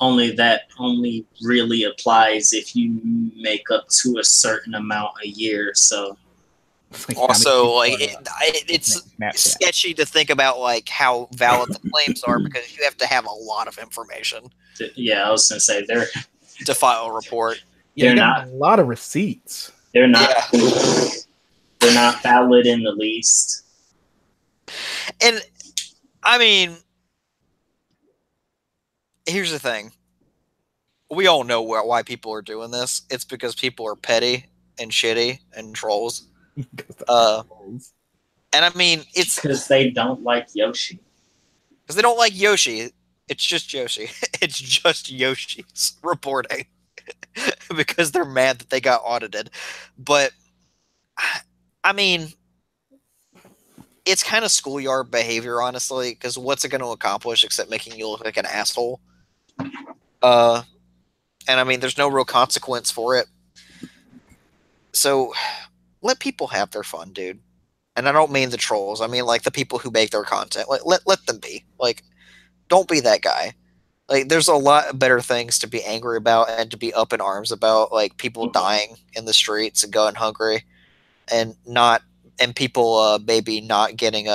Only that only really applies if you make up to a certain amount a year. So also, like it's sketchy to think about like how valid the claims are because you have to have a lot of information. Yeah, I was gonna say to file a report. Yeah, they're not a lot of receipts. They're not. Yeah. They're not valid in the least. And I mean, here's the thing. We all know why people are doing this. It's because people are petty and shitty and trolls. And I mean, it's because they don't like Yoshi. Because they don't like Yoshi. It's just Yoshi. It's just Yoshi's reporting because they're mad that they got audited. But I mean, it's kind of schoolyard behavior, honestly. Because what's it going to accomplish except making you look like an asshole? And I mean, there's no real consequence for it. So let people have their fun, dude. And I don't mean the trolls. I mean like the people who make their content. Like let them be. Like, don't be that guy. Like, there's a lot better things to be angry about and to be up in arms about, like people dying in the streets and going hungry, and people maybe not getting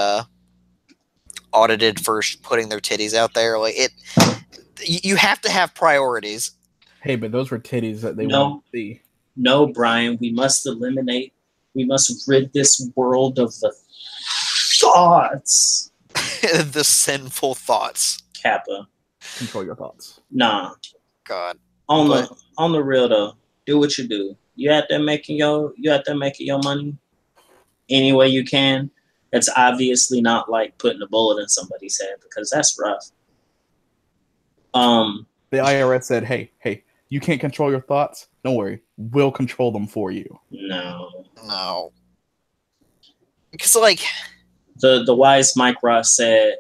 audited for putting their titties out there. Like you have to have priorities. Hey, but those were titties that they wanted to see. No, Brian, we must rid this world of the thoughts. The sinful thoughts. Kappa. Control your thoughts. Nah. God. On the real though, do what you do. You out there making your money any way you can. It's obviously not like putting a bullet in somebody's head because that's rough. The IRS said, hey, you can't control your thoughts? Don't worry. We'll control them for you. No. Because, like... The wise Mike Ross said,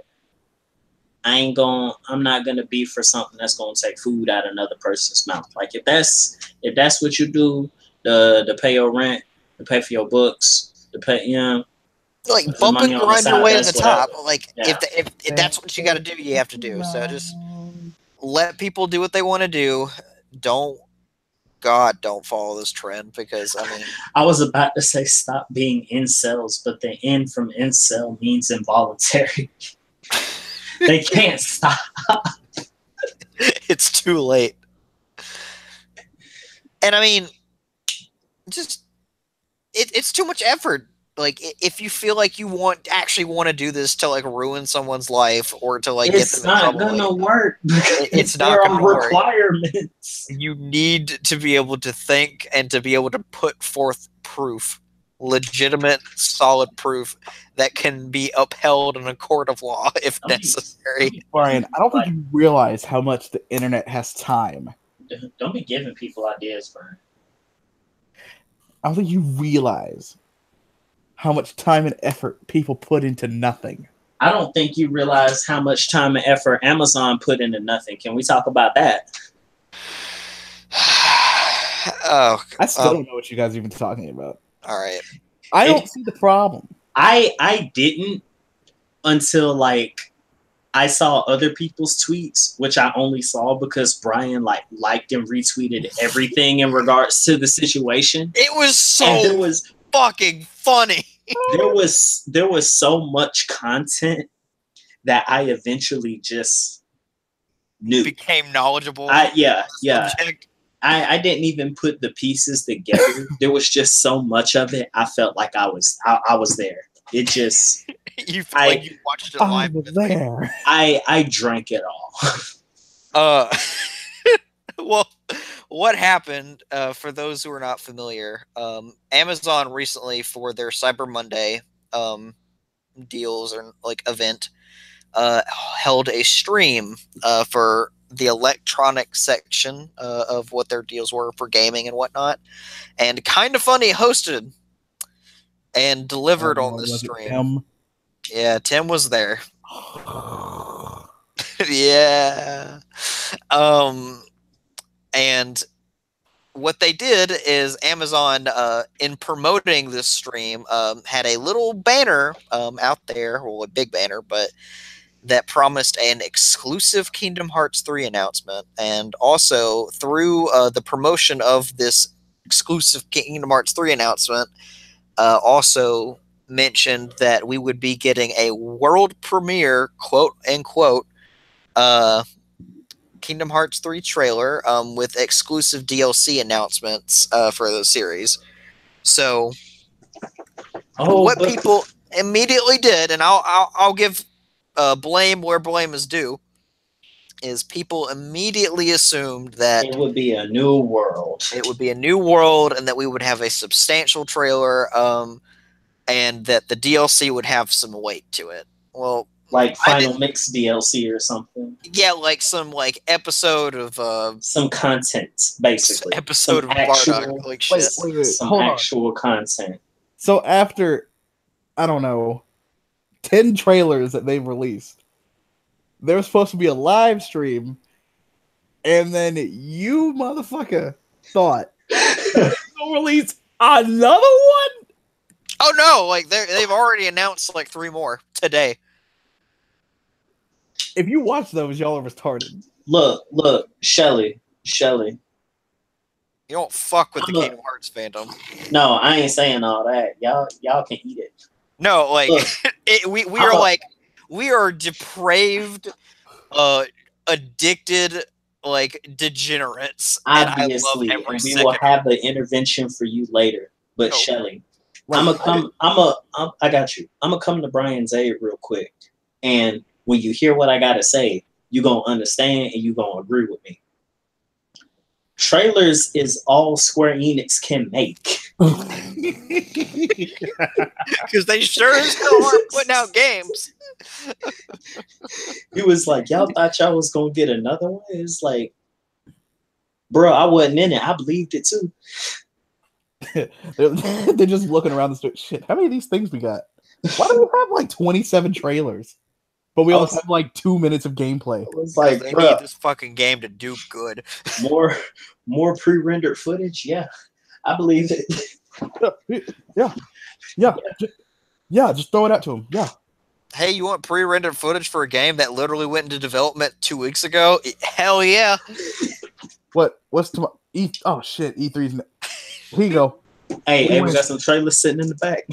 I'm not gonna be for something that's gonna take food out of another person's mouth. Like, if that's what you do, to pay your rent, to pay for your books, to pay, like, bump and grind your way to the top. Like, yeah. if that's what you got to do, you have to do. So just let people do what they want to do. Don't follow this trend because, I mean... I was about to say stop being incels, but the N from incel means involuntary. They can't stop. It's too late. And I mean, just... It's too much effort. Like, if you feel like you actually want to do this to, like, ruin someone's life or to, like, get them in trouble... It's not gonna work. It's not gonna work. Requirements. You need to be able to think and to be able to put forth proof. Legitimate, solid proof that can be upheld in a court of law if necessary. Brian, I don't think you realize how much the internet has time. Don't be giving people ideas, Brian. I don't think you realize how much time and effort people put into nothing. I don't think you realize how much time and effort Amazon put into nothing. Can we talk about that? I still don't know what you guys are even talking about. All right. I don't see the problem. I didn't until like I saw other people's tweets, which I only saw because Brian liked and retweeted everything in regards to the situation. It was fucking funny. There was so much content that I eventually just knew. Became knowledgeable. Yeah. I didn't even put the pieces together. There was just so much of it. I felt like I was there. It just you felt like you watched it live. I was there. I drank it all. Well, what happened, for those who are not familiar, Amazon recently, for their Cyber Monday, deals or like event, held a stream for the electronic section of what their deals were for gaming and whatnot. And Kinda Funny hosted and delivered on the Was it stream. Tim? Yeah, Tim was there. Yeah. And what they did is Amazon, in promoting this stream, had a little banner out there, well, a big banner, but that promised an exclusive Kingdom Hearts 3 announcement. And also, through the promotion of this exclusive Kingdom Hearts 3 announcement, also mentioned that we would be getting a world premiere, quote unquote, Kingdom Hearts 3 trailer with exclusive DLC announcements for the series. So, what people immediately did, and I'll give blame where blame is due, is people immediately assumed that it would be a new world. It would be a new world, and that we would have a substantial trailer, and that the DLC would have some weight to it. Well, like Final Mix DLC or something. Yeah, like some like episode of some content, basically. Episode some of Bardock, like shit. Wait, some hold actual on. content. So after, I don't know, 10 trailers that they've released, there was supposed to be a live stream, and then you motherfucker thought they'll release another one? Oh no, like they've already announced like 3 more today. If you watch those, y'all are retarded. Look, Shelly. You don't fuck with the Kingdom Hearts fandom. No, I ain't saying all that. Y'all can eat it. No, like we are depraved, addicted, like degenerates. Obviously, and we will have the intervention for you later. But no. Shelly, I got you. I'm gonna come to Brian's aid real quick, and when you hear what I gotta say, you gonna understand and you gonna agree with me. Trailers is all Square Enix can make. Because they sure as hell aren't putting out games. He was like, y'all thought y'all was gonna get another one? It's like, bro, I wasn't in it. I believed it too. They're just looking around the store. Shit, how many of these things we got? Why do we have like 27 trailers? But we also have like 2 minutes of gameplay. It was like, they need this fucking game to do good. more pre-rendered footage. Yeah, I believe it. Yeah. Just throw it out to him. Yeah. Hey, you want pre-rendered footage for a game that literally went into development 2 weeks ago? Hell yeah. What's tomorrow? Oh shit, E3's. Here you go. Hey, we got some trailers sitting in the back.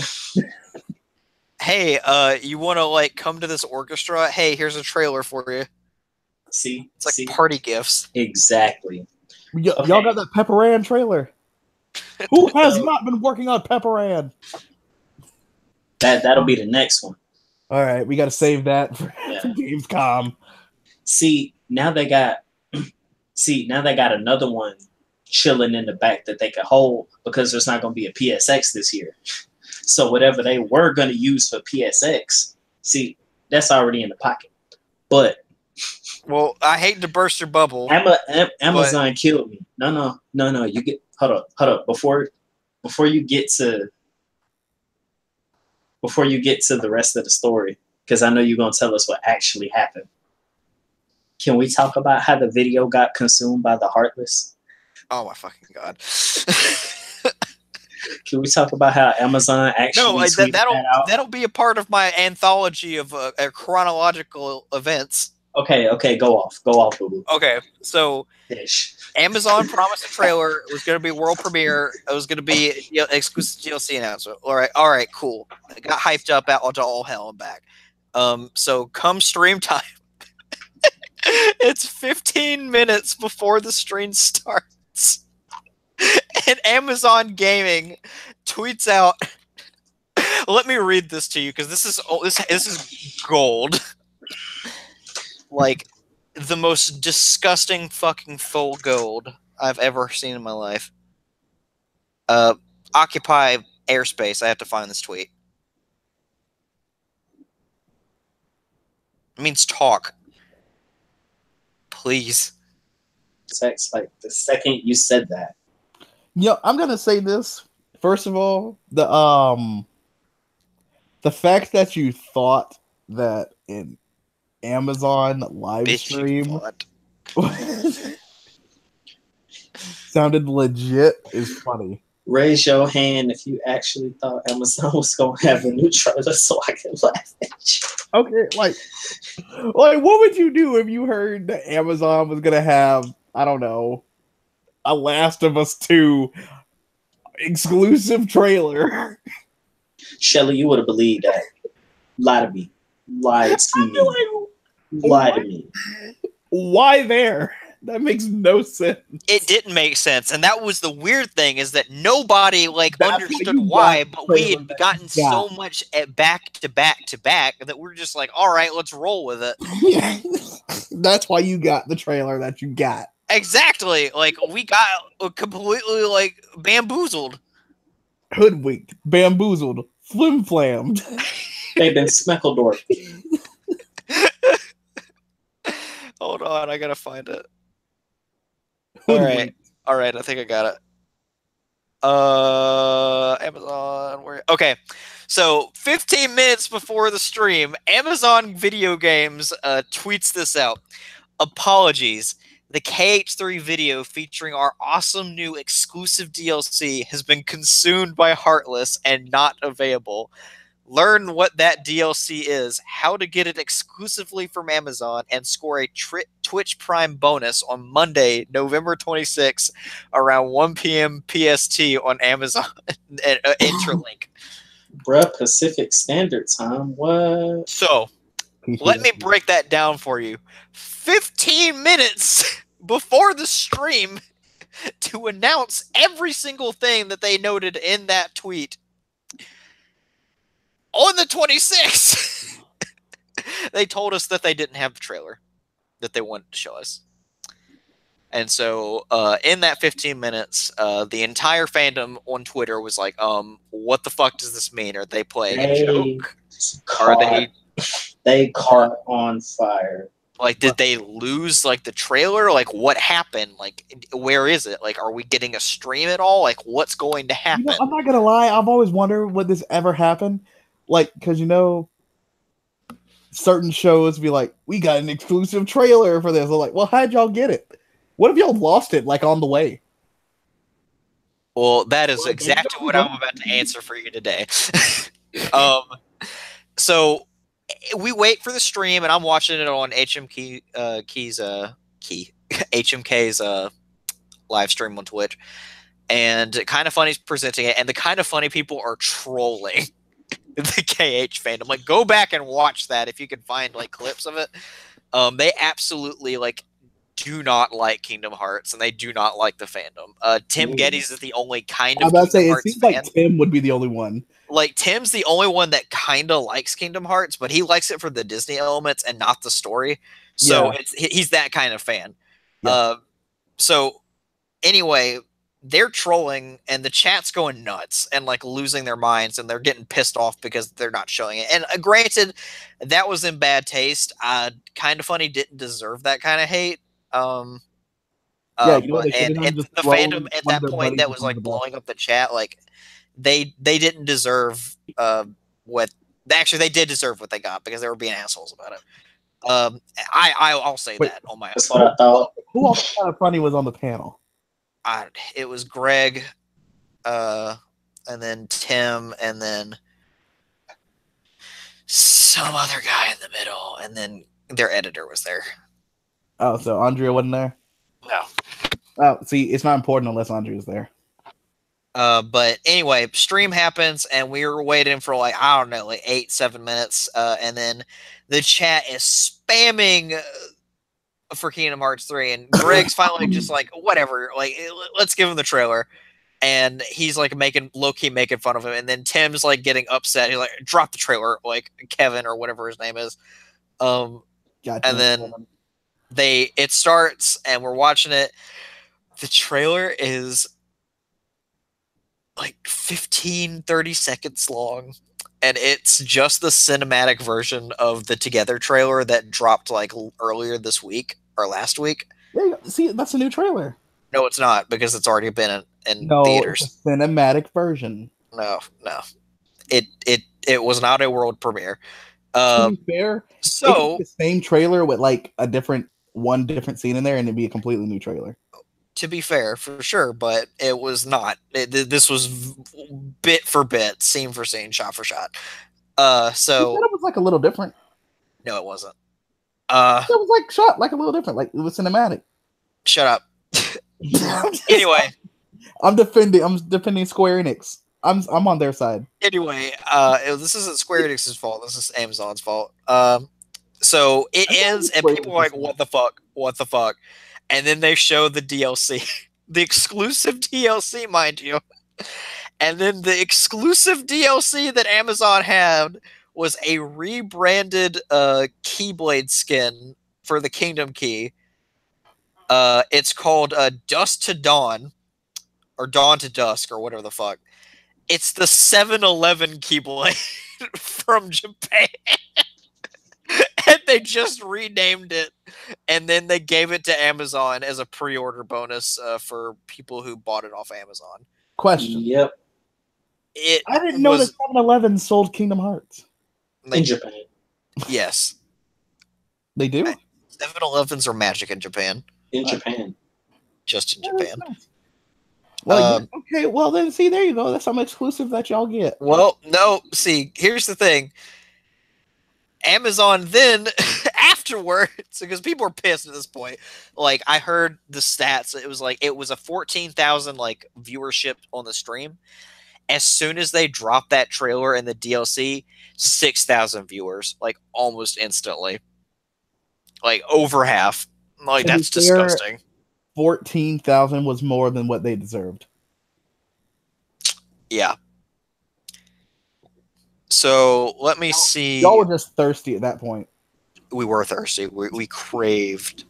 Hey, you want to like come to this orchestra? Hey, here's a trailer for you. See, it's like party gifts. Exactly. Y'all got that Pepper Ann trailer. Who has not been working on Pepper Ann? That'll be the next one. All right, we got to save that for Gamescom. See, now they got another one chilling in the back that they can hold because there's not going to be a PSX this year. So whatever they were going to use for PSX, see, that's already in the pocket. But well, I hate to burst your bubble. Amazon killed me. No. You get hold up. Before you get to the rest of the story, because I know you're gonna tell us what actually happened. Can we talk about how the video got consumed by the Heartless? Oh my fucking god. Can we talk about how Amazon actually that'll be a part of my anthology of chronological events. Okay, go off, boo-boo. Okay, so Amazon promised a trailer. It was going to be world premiere. It was going to be exclusive DLC announcement. All right, cool. It got hyped up out to all hell and back. So come stream time, it's 15 minutes before the stream starts, and Amazon Gaming tweets out. Let me read this to you because this is gold. Like the most disgusting fucking full gold I've ever seen in my life. Occupy airspace. I have to find this tweet. It means talk. Please. Sex, like the second you said that. I'm gonna say this. First of all, the fact that you thought that an Amazon live Bitch, you stream thought. sounded legit is funny. Raise your hand if you actually thought Amazon was gonna have a new trailer so I can laugh at you. Okay, like what would you do if you heard that Amazon was gonna have, I don't know, a Last of Us 2 exclusive trailer? Shelly, you would have believed that. Lie to me. Lie to me. Lie to me. Why there? That makes no sense. It didn't make sense, and that was the weird thing, is that nobody That's understood you why, got but the we trailer had that gotten you so got. much at back to back to back that we're just like, all right, let's roll with it. That's why you got the trailer that you got. Exactly. Like, we got completely like bamboozled. Hoodwinked, bamboozled, flim-flammed. They've been Smeckledorf. Hold on, I gotta find it. Hoodwinked. All right, I think I got it. Amazon, where? Okay, so 15 minutes before the stream, Amazon Video Games tweets this out. Apologies. The KH3 video featuring our awesome new exclusive DLC has been consumed by Heartless and not available. Learn what that DLC is, how to get it exclusively from Amazon, and score a Twitch Prime bonus on Monday, November 26th, around 1 p.m. PST on Amazon. Interlink. Bruh, Pacific Standard Time. What? So, let me break that down for you. 15 minutes before the stream to announce every single thing that they noted in that tweet. On the 26th, they told us that they didn't have the trailer that they wanted to show us. And so in that 15 minutes, the entire fandom on Twitter was like, what the fuck does this mean? Are they playing a joke? They caught on fire. Like, did they lose, like, the trailer? Like, what happened? Like, where is it? Like, are we getting a stream at all? Like, what's going to happen? I'm not gonna lie, I've always wondered would this ever happen. Like, because certain shows be like, we got an exclusive trailer for this. I'm like, well, how'd y'all get it? What if y'all lost it, like, on the way? Well, that is exactly what I'm about to answer for you today. So we wait for the stream, and I'm watching it on HMK's live stream on Twitch. And Kind of Funny's presenting it, and the Kind of Funny people are trolling the KH fandom. Like, go back and watch that if you can find like clips of it. They absolutely like do not like Kingdom Hearts, and they do not like the fandom. Tim Geddes is the only kind of Kingdom Hearts it seems fan. like Tim would be the only one. Like, Tim's the only one that kind of likes Kingdom Hearts, but he likes it for the Disney elements and not the story. So he's that kind of fan. Yeah. So anyway, they're trolling, and the chat's going nuts and like losing their minds, and they're getting pissed off because they're not showing it. And granted, that was in bad taste. Kind of Funny didn't deserve that kind of hate. And the fandom at that point that was like blowing up the chat, like they didn't deserve what actually they did deserve what they got, because they were being assholes about it. I'll say that on my own. That's what I thought. Who else Kind of Funny was on the panel? It was Greg, and then Tim, and then some other guy in the middle, and then their editor was there. Oh, so Andrea wasn't there? No. Oh, see, it's not important unless Andrea's there. But anyway, stream happens, and we were waiting for like, I don't know, like 8-7 minutes, and then the chat is spamming for Kingdom Hearts 3, and Greg's finally just like, whatever, like, let's give him the trailer. And he's like low-key making fun of him, and then Tim's like getting upset. He's like, drop the trailer, like Kevin or whatever his name is. And then it starts, and we're watching it. The trailer is like 15-30 seconds long. and it's just the cinematic version of the Together trailer that dropped like earlier this week or last week. There you go. See, that's a new trailer. No, it's not because it's already been in No, it's a theaters. cinematic version. No, it was not a world premiere. To be fair, it could be So the same trailer with like one different scene in there, and it'd be a completely new trailer. to be fair, for sure, but it was not. This was bit for bit, scene for scene, shot for shot. You So said it was like a little different. no, it wasn't. It was like shot like a little different, like it was cinematic. Shut up. Anyway, I'm defending Square Enix. I'm on their side. Anyway, this isn't Square Enix's fault. This is Amazon's fault. So it ends, and people are like, "What the fuck? What the fuck?" And then they show the DLC, the exclusive DLC, mind you. And then the exclusive DLC that Amazon had was a rebranded Keyblade skin for the Kingdom Key. It's called Dust to Dawn, or Dawn to Dusk, or whatever the fuck. It's the 7-Eleven Keyblade from Japan. And they just renamed it. And then they gave it to Amazon as a pre-order bonus for people who bought it off Amazon. Question. Yep. I didn't know that 7-Eleven sold Kingdom Hearts. In Japan. Yes. They do? 7-Elevens are magic in Japan. In Japan. Just in Japan. Nice. Well, okay, well then, see, there you go. That's some exclusive that y'all get. Well, no, see, here's the thing. Amazon then, afterwards, because people were pissed at this point, like, I heard the stats, it was a 14,000, like, viewership on the stream. As soon as they dropped that trailer and the DLC, 6,000 viewers, like, almost instantly. Like, over half. Like, that's disgusting. 14,000 was more than what they deserved. Yeah. So let me see. Y'all were just thirsty at that point. We were thirsty. We craved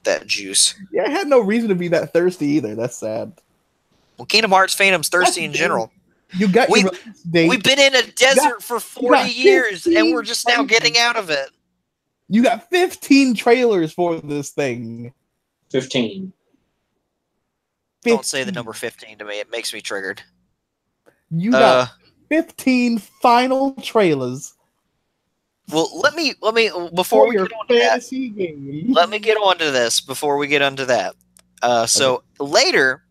that juice. Yeah, I had no reason to be that thirsty either. That's sad. Well, Kingdom Hearts fandom's thirsty in general. You got your date. We've been in a desert for 40 years, and we're just now getting out of it. You got 15 trailers for this thing. 15. Don't say the number 15 to me. It makes me triggered. You got 15 final trailers. Well, let me before we get on to that. Game. Let me get on to this before we get onto that. So later,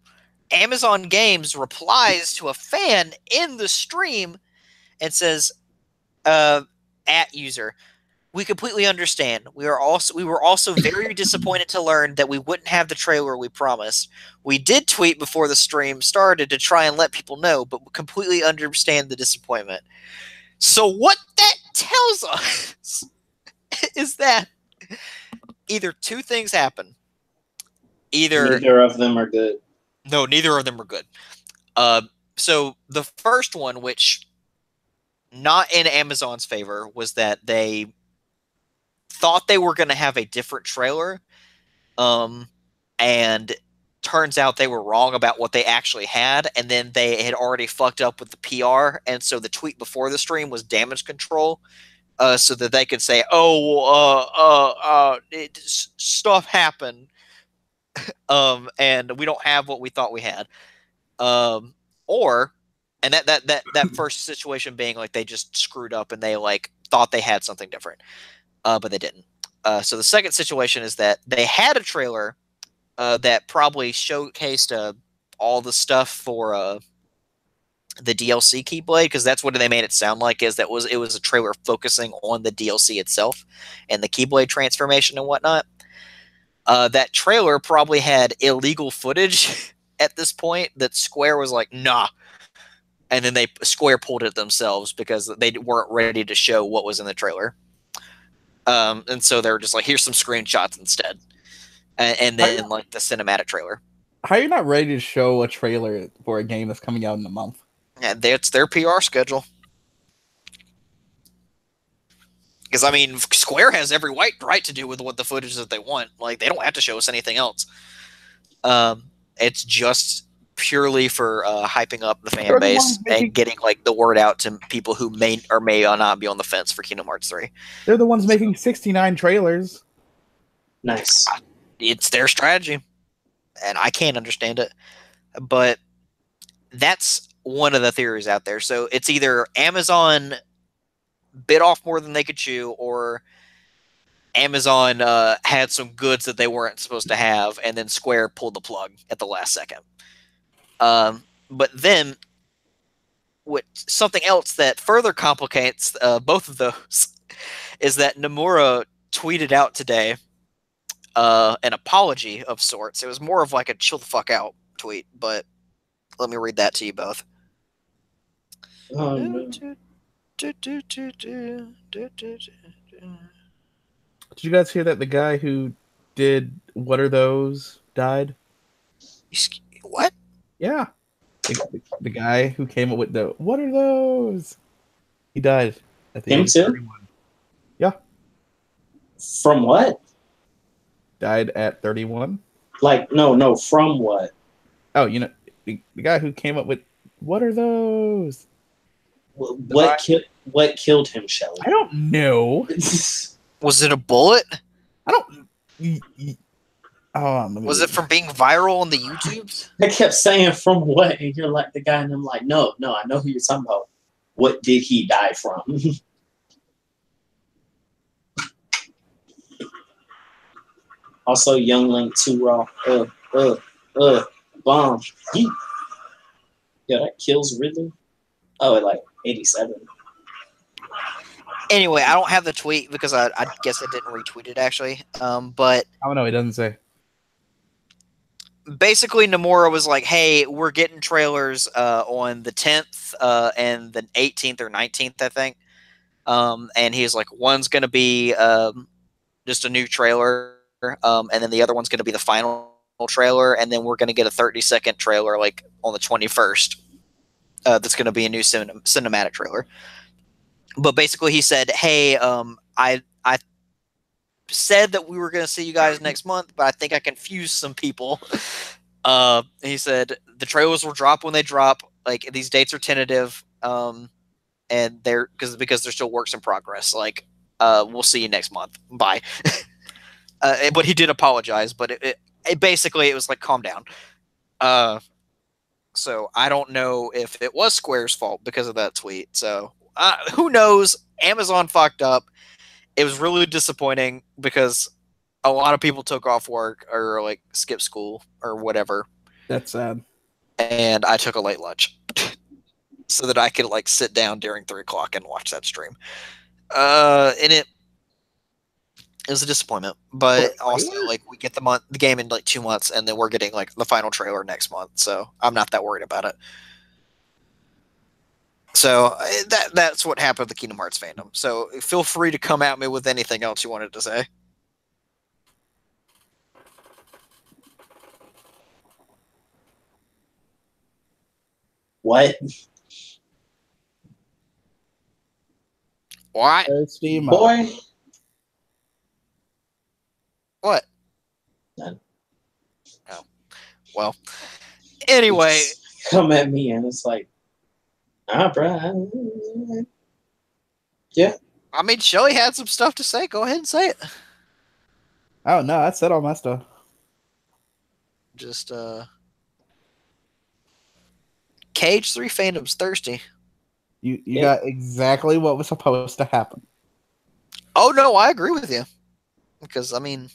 Amazon Games replies to a fan in the stream and says, "at user, we completely understand. We were also very disappointed to learn that we wouldn't have the trailer we promised. We did tweet before the stream started to try and let people know, but we completely understand the disappointment." So what that tells us is that either two things happen. Neither of them are good. No, neither of them are good. So the first one, which not in Amazon's favor, was that they thought they were going to have a different trailer, and turns out they were wrong about what they actually had, and then they had already fucked up with the PR, and so the tweet before the stream was damage control, so that they could say, stuff happened, and we don't have what we thought we had. And that first situation being like they just screwed up and they like thought they had something different, but they didn't. So the second situation is that they had a trailer that probably showcased all the stuff for the DLC Keyblade, because that's what they made it sound like. It was a trailer focusing on the DLC itself and the Keyblade transformation and whatnot. That trailer probably had illegal footage at this point that Square was like, nah. And then Square pulled it themselves because they weren't ready to show what was in the trailer. And so they were just like, here's some screenshots instead. And then like the cinematic trailer. How are you not ready to show a trailer for a game that's coming out in a month? Yeah, it's their PR schedule. Because, I mean, Square has every right to do with what the footage that they want. Like, they don't have to show us anything else. It's just purely for hyping up the fan They're the base ones making- and getting like the word out to people who may or may not be on the fence for Kingdom Hearts 3. They're the ones making 69 trailers. Nice. It's their strategy, and I can't understand it. But that's one of the theories out there. So it's either Amazon bit off more than they could chew, or Amazon had some goods that they weren't supposed to have, and then Square pulled the plug at the last second. But then, something else that further complicates both of those is that Nomura tweeted out today an apology of sorts. It was more of like a chill the fuck out tweet, but let me read that to you both. Oh, no. Did you guys hear that the guy who did What Are Those died? What? Yeah. The guy who came up with the What Are Those? He died at the Him age of too? 31. Yeah. From what? Died at 31. Like, no, from what? Oh, you know, the guy who came up with What Are Those? What killed him, Shelly? I don't know. Was it a bullet? I don't. Was it from being viral on the YouTubes? I kept saying from what, and you're like the guy, and I'm like, no, I know who you're talking about. What did he die from? Also, Young Link 2 Raw. Bomb. Yeet. Yeah, that kills Ridley. Oh, at like 87. Anyway, I don't have the tweet because I guess I didn't retweet it actually. But I don't know. It doesn't say. basically, Nomura was like, "Hey, we're getting trailers on the 10th and the 18th or 19th, I think." And he's like, "One's going to be just a new trailer, and then the other one's going to be the final trailer, and then we're going to get a 30-second trailer like on the 21st. That's going to be a new cinematic trailer." But basically, he said, "Hey, I said that we were going to see you guys next month, but I think I confused some people." He said the trailers will drop when they drop. Like, these dates are tentative, and they're because they're still works in progress. Like, we'll see you next month. Bye. But he did apologize. But it basically it was like, calm down. So I don't know if it was Square's fault because of that tweet. So who knows? Amazon fucked up. It was really disappointing because a lot of people took off work or like skipped school or whatever, That's sad. and I took a late lunch so that I could like sit down during 3 o'clock and watch that stream. And it was a disappointment, but also like we get the game in like 2 months, and then we're getting like the final trailer next month, so I'm not that worried about it. So that's what happened with the Kingdom Hearts fandom. So feel free to come at me with anything else you wanted to say. What? What? Boy? What? None. Oh. Well. Anyway. Come at me and it's like, bro. Yeah. I mean, Shelly had some stuff to say. Go ahead and say it. Oh no, I said all my stuff. Just Cage 3 fandom's thirsty. You got exactly what was supposed to happen. Oh no, I agree with you. Because I mean,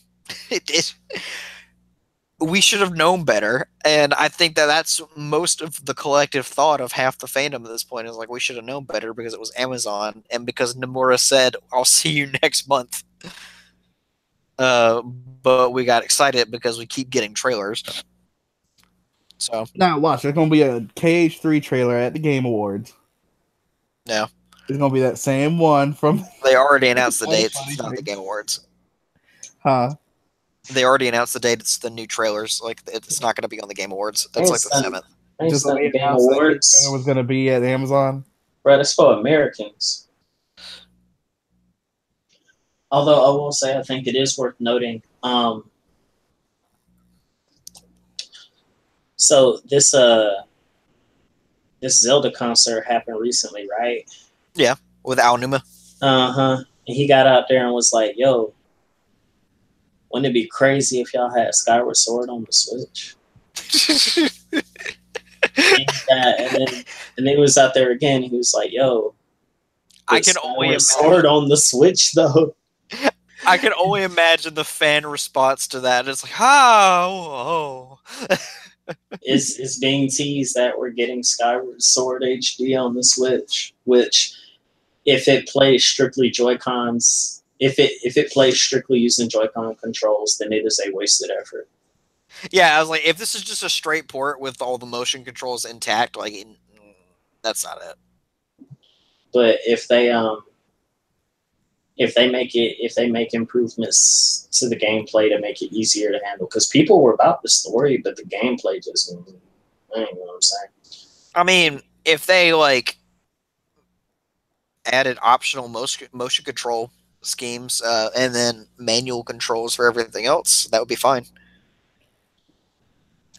we should have known better, and I think that's most of the collective thought of half the fandom at this point is like, we should have known better because it was Amazon and because Nomura said, "I'll see you next month." But we got excited because we keep getting trailers. So now watch, there's gonna be a KH3 trailer at the Game Awards. No. It's gonna be that same one from. They already announced the dates. It's not the Game Awards. Huh? They already announced the date. It's the new trailers. Like, it's not going to be on the Game Awards. That's like the 7th. Just the Game Awards. It was gonna be at Amazon. Bro, that's for Americans. Although I will say, I think it is worth noting. So this Zelda concert happened recently, right? Yeah, with Aonuma. Uh-huh. And he got out there and was like, yo, wouldn't it be crazy if y'all had Skyward Sword on the Switch? And then he was out there again. He was like, "Yo, I put can only Skyward Sword imagine. on the Switch though." I can only imagine the fan response to that. It's like, oh. Is being teased that we're getting Skyward Sword HD on the Switch, which if it plays strictly Joy Cons, if it plays strictly using Joy-Con controls, then it is a wasted effort. Yeah, I was like, if this is just a straight port with all the motion controls intact, like, that's not it. But if they make improvements to the gameplay to make it easier to handle, because people were about the story, but the gameplay just, I ain't know what I'm saying. I mean, if they like added optional motion control schemes and then manual controls for everything else, that would be fine.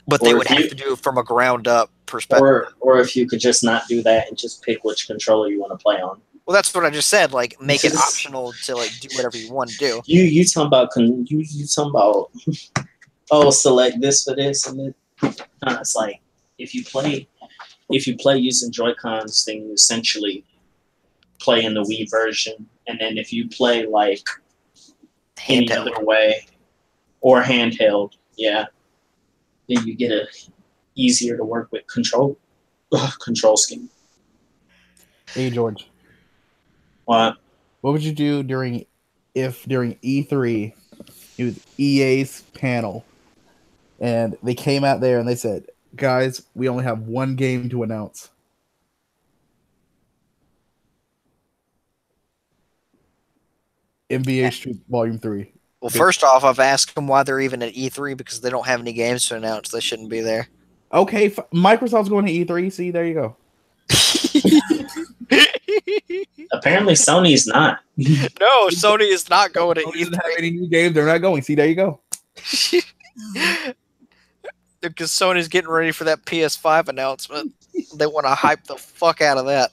But they Or would if have you to do it from a ground up perspective. or if you could just not do that and just pick which controller you want to play on. Well, that's what I just said. Like, make it optional to like do whatever you want to do. You talking about you talking about oh, select this for this and then it's like if you play using Joy Cons, then you essentially play in the Wii version, and then if you play like any Handheld. other way or handheld, yeah, then you get a easier to work with control scheme. Hey George, What? what would you do during E3 it was EA's panel and they came out there and they said, "Guys, we only have one game to announce." NBA Street Volume 3. Well, first off, I've asked them why they're even at E3 because they don't have any games to announce. They shouldn't be there. Okay, Microsoft's going to E3. See, there you go. Apparently, Sony's not. No, Sony is not going to Sony E3. doesn't have any new games. They're not going. See, there you go. Because Sony's getting ready for that PS5 announcement. They want to hype the fuck out of that.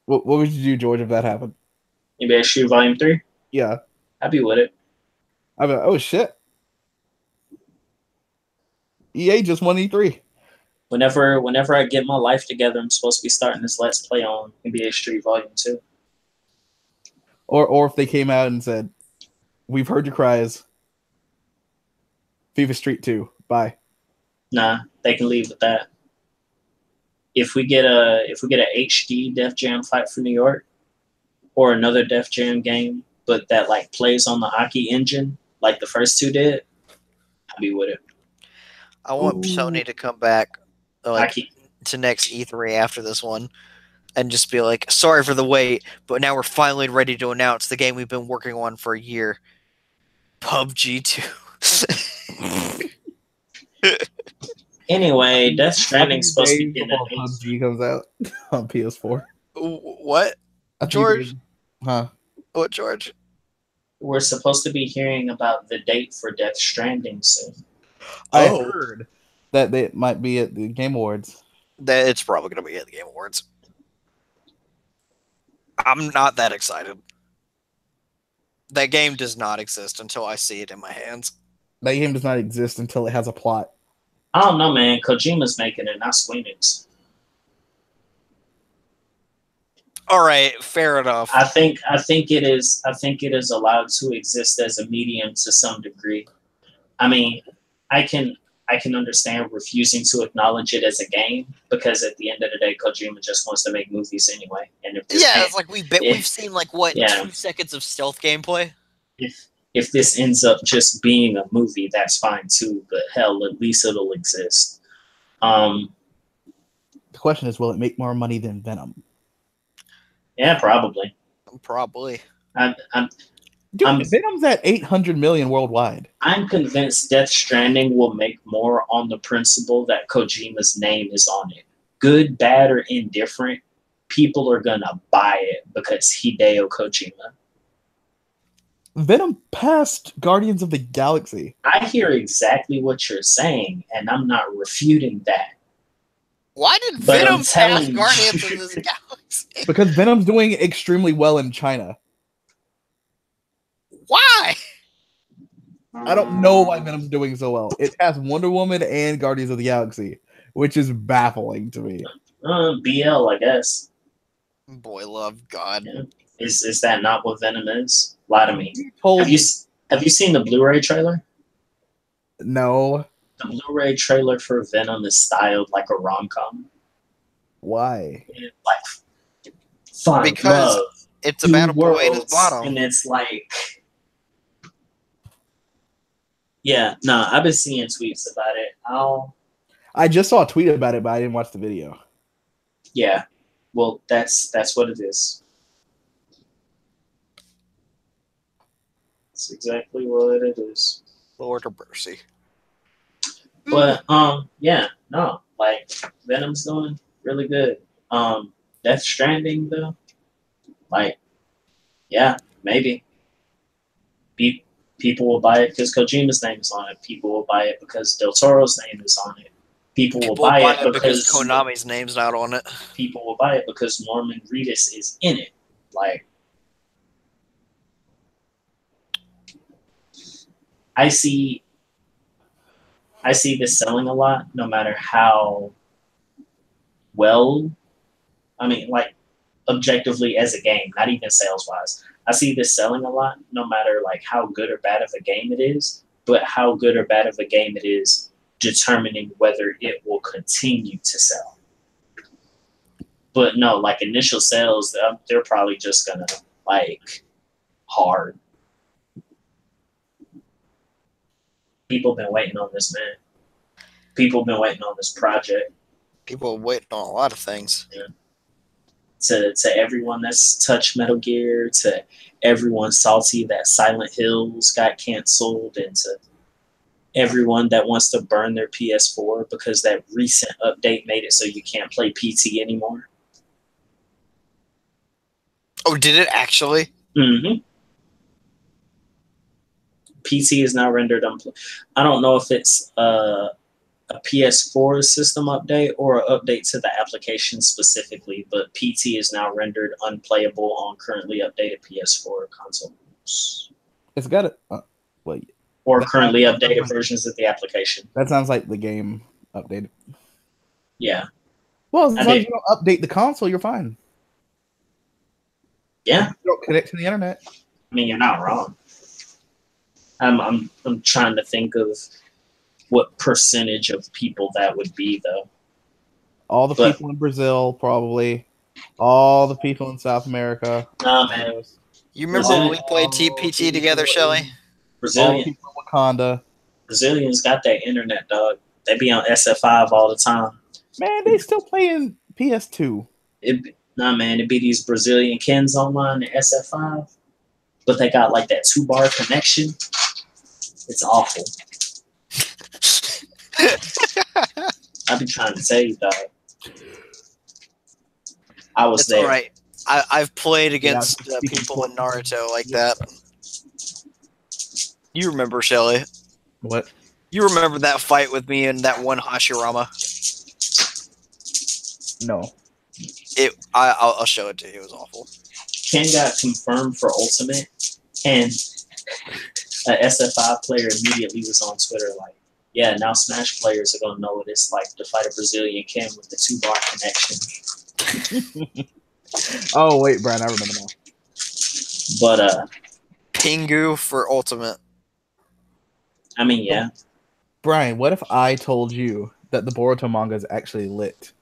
What would you do, George, if that happened? NBA Street Volume 3? Yeah. I'd be with it. I'd be like, oh, shit. EA just won E3. Whenever I get my life together, I'm supposed to be starting this Let's Play on NBA Street Volume 2. Or if they came out and said, "We've heard your cries. FIFA Street 2. Bye." Nah, they can leave with that. If we get a HD Def Jam Fight for New York or another Def Jam game, but that like plays on the Aki engine like the first two did, I'll be with it. I want Sony to come back like Aki. to next E3 after this one and just be like, sorry for the wait, but now we're finally ready to announce the game we've been working on for a year. PUBG 2. Anyway, Death Stranding's supposed to be getting an PUBG comes out on PS4. What? I think George? Huh? What, George? We're supposed to be hearing about the date for Death Stranding soon. I heard that they might be at the Game Awards. That it's probably going to be at the Game Awards. I'm not that excited. That game does not exist until I see it in my hands. That game does not exist until it has a plot. I don't know, man. Kojima's making it, not Squeenix. All right, fair enough. I think it is allowed to exist as a medium to some degree. I mean, I can understand refusing to acknowledge it as a game because at the end of the day, Kojima just wants to make movies anyway. And if it's like we've seen like what 2 seconds of stealth gameplay. If this ends up just being a movie, that's fine too. But hell, at least it'll exist. The question is, will it make more money than Venom? Yeah, probably. Probably. Venom's at 800 million worldwide. I'm convinced Death Stranding will make more on the principle that Kojima's name is on it. Good, bad, or indifferent, people are gonna buy it because Hideo Kojima. Venom passed Guardians of the Galaxy. I hear exactly what you're saying, and I'm not refuting that. Why did But Venom I'm pass telling Guardians you. of the Galaxy? Because Venom's doing extremely well in China. Why? I don't know why Venom's doing so well. It passed Wonder Woman and Guardians of the Galaxy, which is baffling to me. BL, I guess. Boy, love God. Yeah. Is that not what Venom is? Lie to me. Told Have you seen the Blu-ray trailer? no. The Blu-ray trailer for Venom is styled like a rom-com. Why? It's like find Because love, it's do about a boy and his worlds, bottom. and it's like, yeah, no, I've been seeing tweets about it. I just saw a tweet about it, but I didn't watch the video. Yeah, well, that's what it is. That's exactly what it is. Lord of mercy. But yeah, no, like Venom's doing really good. Death Stranding though, like, yeah, maybe people will buy it because Kojima's name is on it. People will buy it because Del Toro's name is on it. People will buy it because Konami's name's not on it. People will buy it because Norman Reedus is in it. Like, I see this selling a lot, no matter how well. I mean, like, objectively as a game, not even sales wise. I see this selling a lot, no matter like how good or bad of a game it is, but how good or bad of a game it is determining whether it will continue to sell. But no, like initial sales, they're probably just gonna like hard. People been waiting on this, man. People been waiting on this project. People are waiting on a lot of things. Yeah. To everyone that's touched Metal Gear, to everyone salty that Silent Hills got canceled, and to everyone that wants to burn their PS4 because that recent update made it so you can't play PT anymore. Oh, did it actually? Mm-hmm. PT is now rendered unplayable. I don't know if it's a PS4 system update or an update to the application specifically, but PT is now rendered unplayable on currently updated PS4 consoles. It's got it. Wait. Or currently updated versions of the application. That sounds like the game updated. Yeah. Well, as long as you don't update the console, you're fine. Yeah. You don't connect to the internet. I mean, you're not wrong. I'm trying to think of what percentage of people that would be, though. All the people in Brazil, probably. All the people in South America. Nah, man. You remember when we played TPT together, Shelly? Brazilian. Wakanda. Brazilians got that internet, dog. They be on SF5 all the time. Man, they still playing PS2. Nah, man, it be these Brazilian Kens online in SF5, but they got like that 2-bar connection. It's awful. I've been trying to tell you, dog. I was there. All right. I've played against people in Naruto like that. You remember, Shelly? What? You remember that fight with me and that one Hashirama? No. I'll show it to you. It was awful. Ken got confirmed for Ultimate, and an SF5 player immediately was on Twitter like, yeah, now Smash players are going to know what it's like to fight a Brazilian Ken with the 2-bar connection. Oh, wait, Brian, I remember now. But, Pingu for Ultimate. I mean, yeah. Brian, what if I told you that the Boruto manga is actually lit?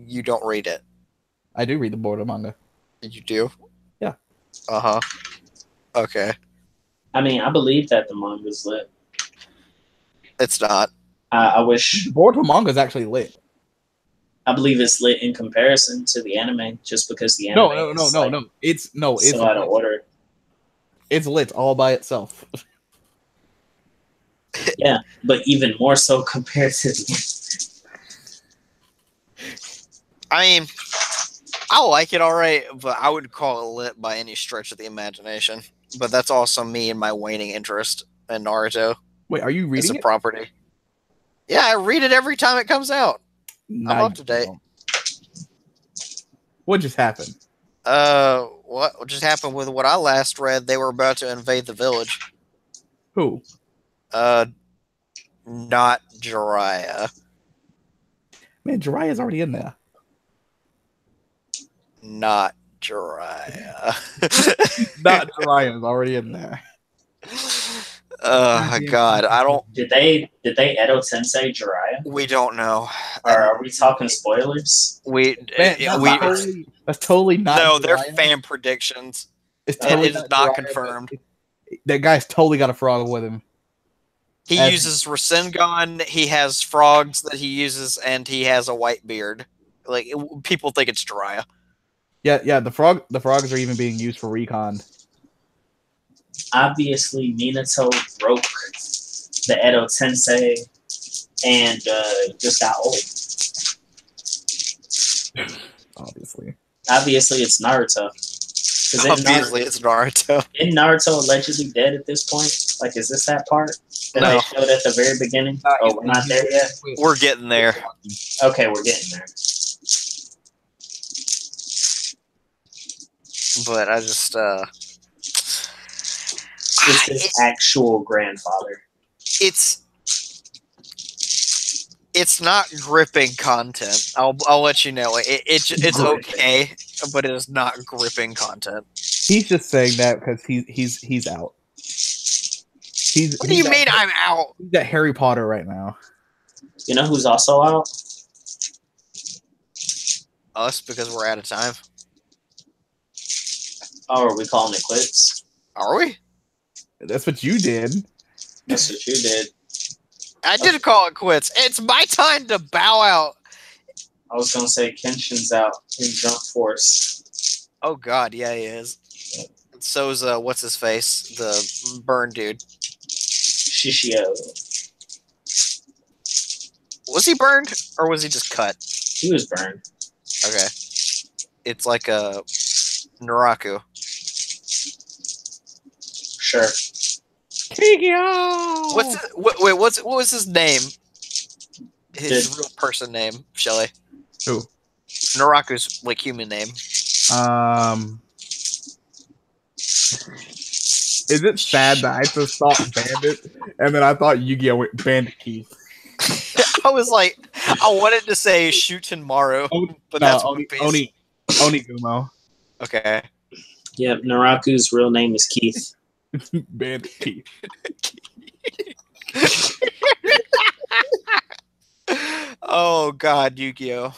You don't read it. I do read the Boruto manga. You do? Yeah. Uh-huh. Okay. I mean, I believe that the manga's lit. It's not. I wish... The Boruto manga is actually lit. I believe it's lit in comparison to the anime, just because the anime No. It's so out of order. It's lit all by itself. Yeah, but even more so compared to the... I mean, I like it all right, but I wouldn't call it lit by any stretch of the imagination. but that's also me and my waning interest in Naruto Wait, are you as reading a it? property. Yeah, I read it every time it comes out. I'm up to date. don't. What just happened? What just happened with what I last read? They were about to invade the village. Who? Not Jiraiya. Man, Jiraiya's already in there. Not Jiraiya. Not Jiraiya's already in there. Oh God, I don't. Did they Edo Tensei Jiraiya? We don't know. Or are we talking spoilers? We Man, we that's totally not. no, they're Jiraiya. fan predictions. It's It totally is not Jiraiya, confirmed. That guy's totally got a frog with him. He uses Rasengan. He has frogs that he uses, and he has a white beard. Like people think it's Jiraiya. Yeah. The frogs are even being used for recon. Obviously, Minato broke the Edo Tensei and just got old. Obviously, it's Naruto. Obviously, it's Naruto. Isn't Naruto allegedly dead at this point? Like, is this that part that No. they showed at the very beginning? Oh, we're not there yet? We're getting there. Okay, we're getting there. But I just It's his actual grandfather. It's not gripping content. I'll let you know. It's okay, but it is not gripping content. He's just saying that because he's out. What do you mean I'm out? He's at Harry Potter right now. You know who's also out? Us, because we're out of time. Oh, are we calling it quits? Are we? That's what you did. That's what you did. I did call it quits. It's my time to bow out. I was gonna say Kenshin's out in Jump Force. Oh God, yeah, he is. So's what's his face, the burn dude. Shishio. Was he burned or was he just cut? He was burned. Okay, it's like a Naraku. Sure. What was his name? His real person name, Shelly. Who? Naraku's like human name. Is it sad that I just thought Bandit and then I thought Yu-Gi-Oh went Bandit Keith? I was like, I wanted to say Shuten Maru, but that's Onigumo. Okay. Yep, Naraku's real name is Keith. Bandit Keith. Oh God, Yu-Gi-Oh!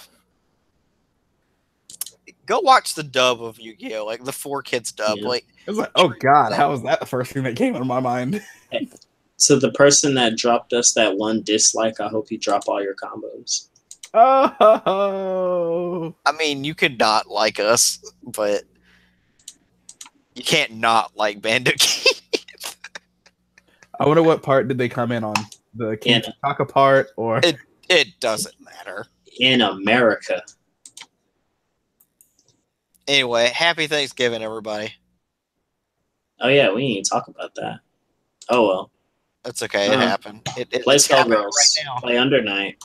Go watch the dub of Yu-Gi-Oh! Like the 4Kids dub. Yeah. Like I was like, oh God, how was that the first thing that came into my mind? So the person that dropped us that one dislike, I hope you drop all your combos. Oh, I mean, you could not like us, but you can't not like Bandit Keith. I wonder what part did they come in on? The Kintaka part, or It doesn't matter. In America. Anyway, happy Thanksgiving, everybody. Oh yeah, we need to talk about that. Oh well. That's okay. It happened. Play It's happening Skullgirls. right now. Play Under Night.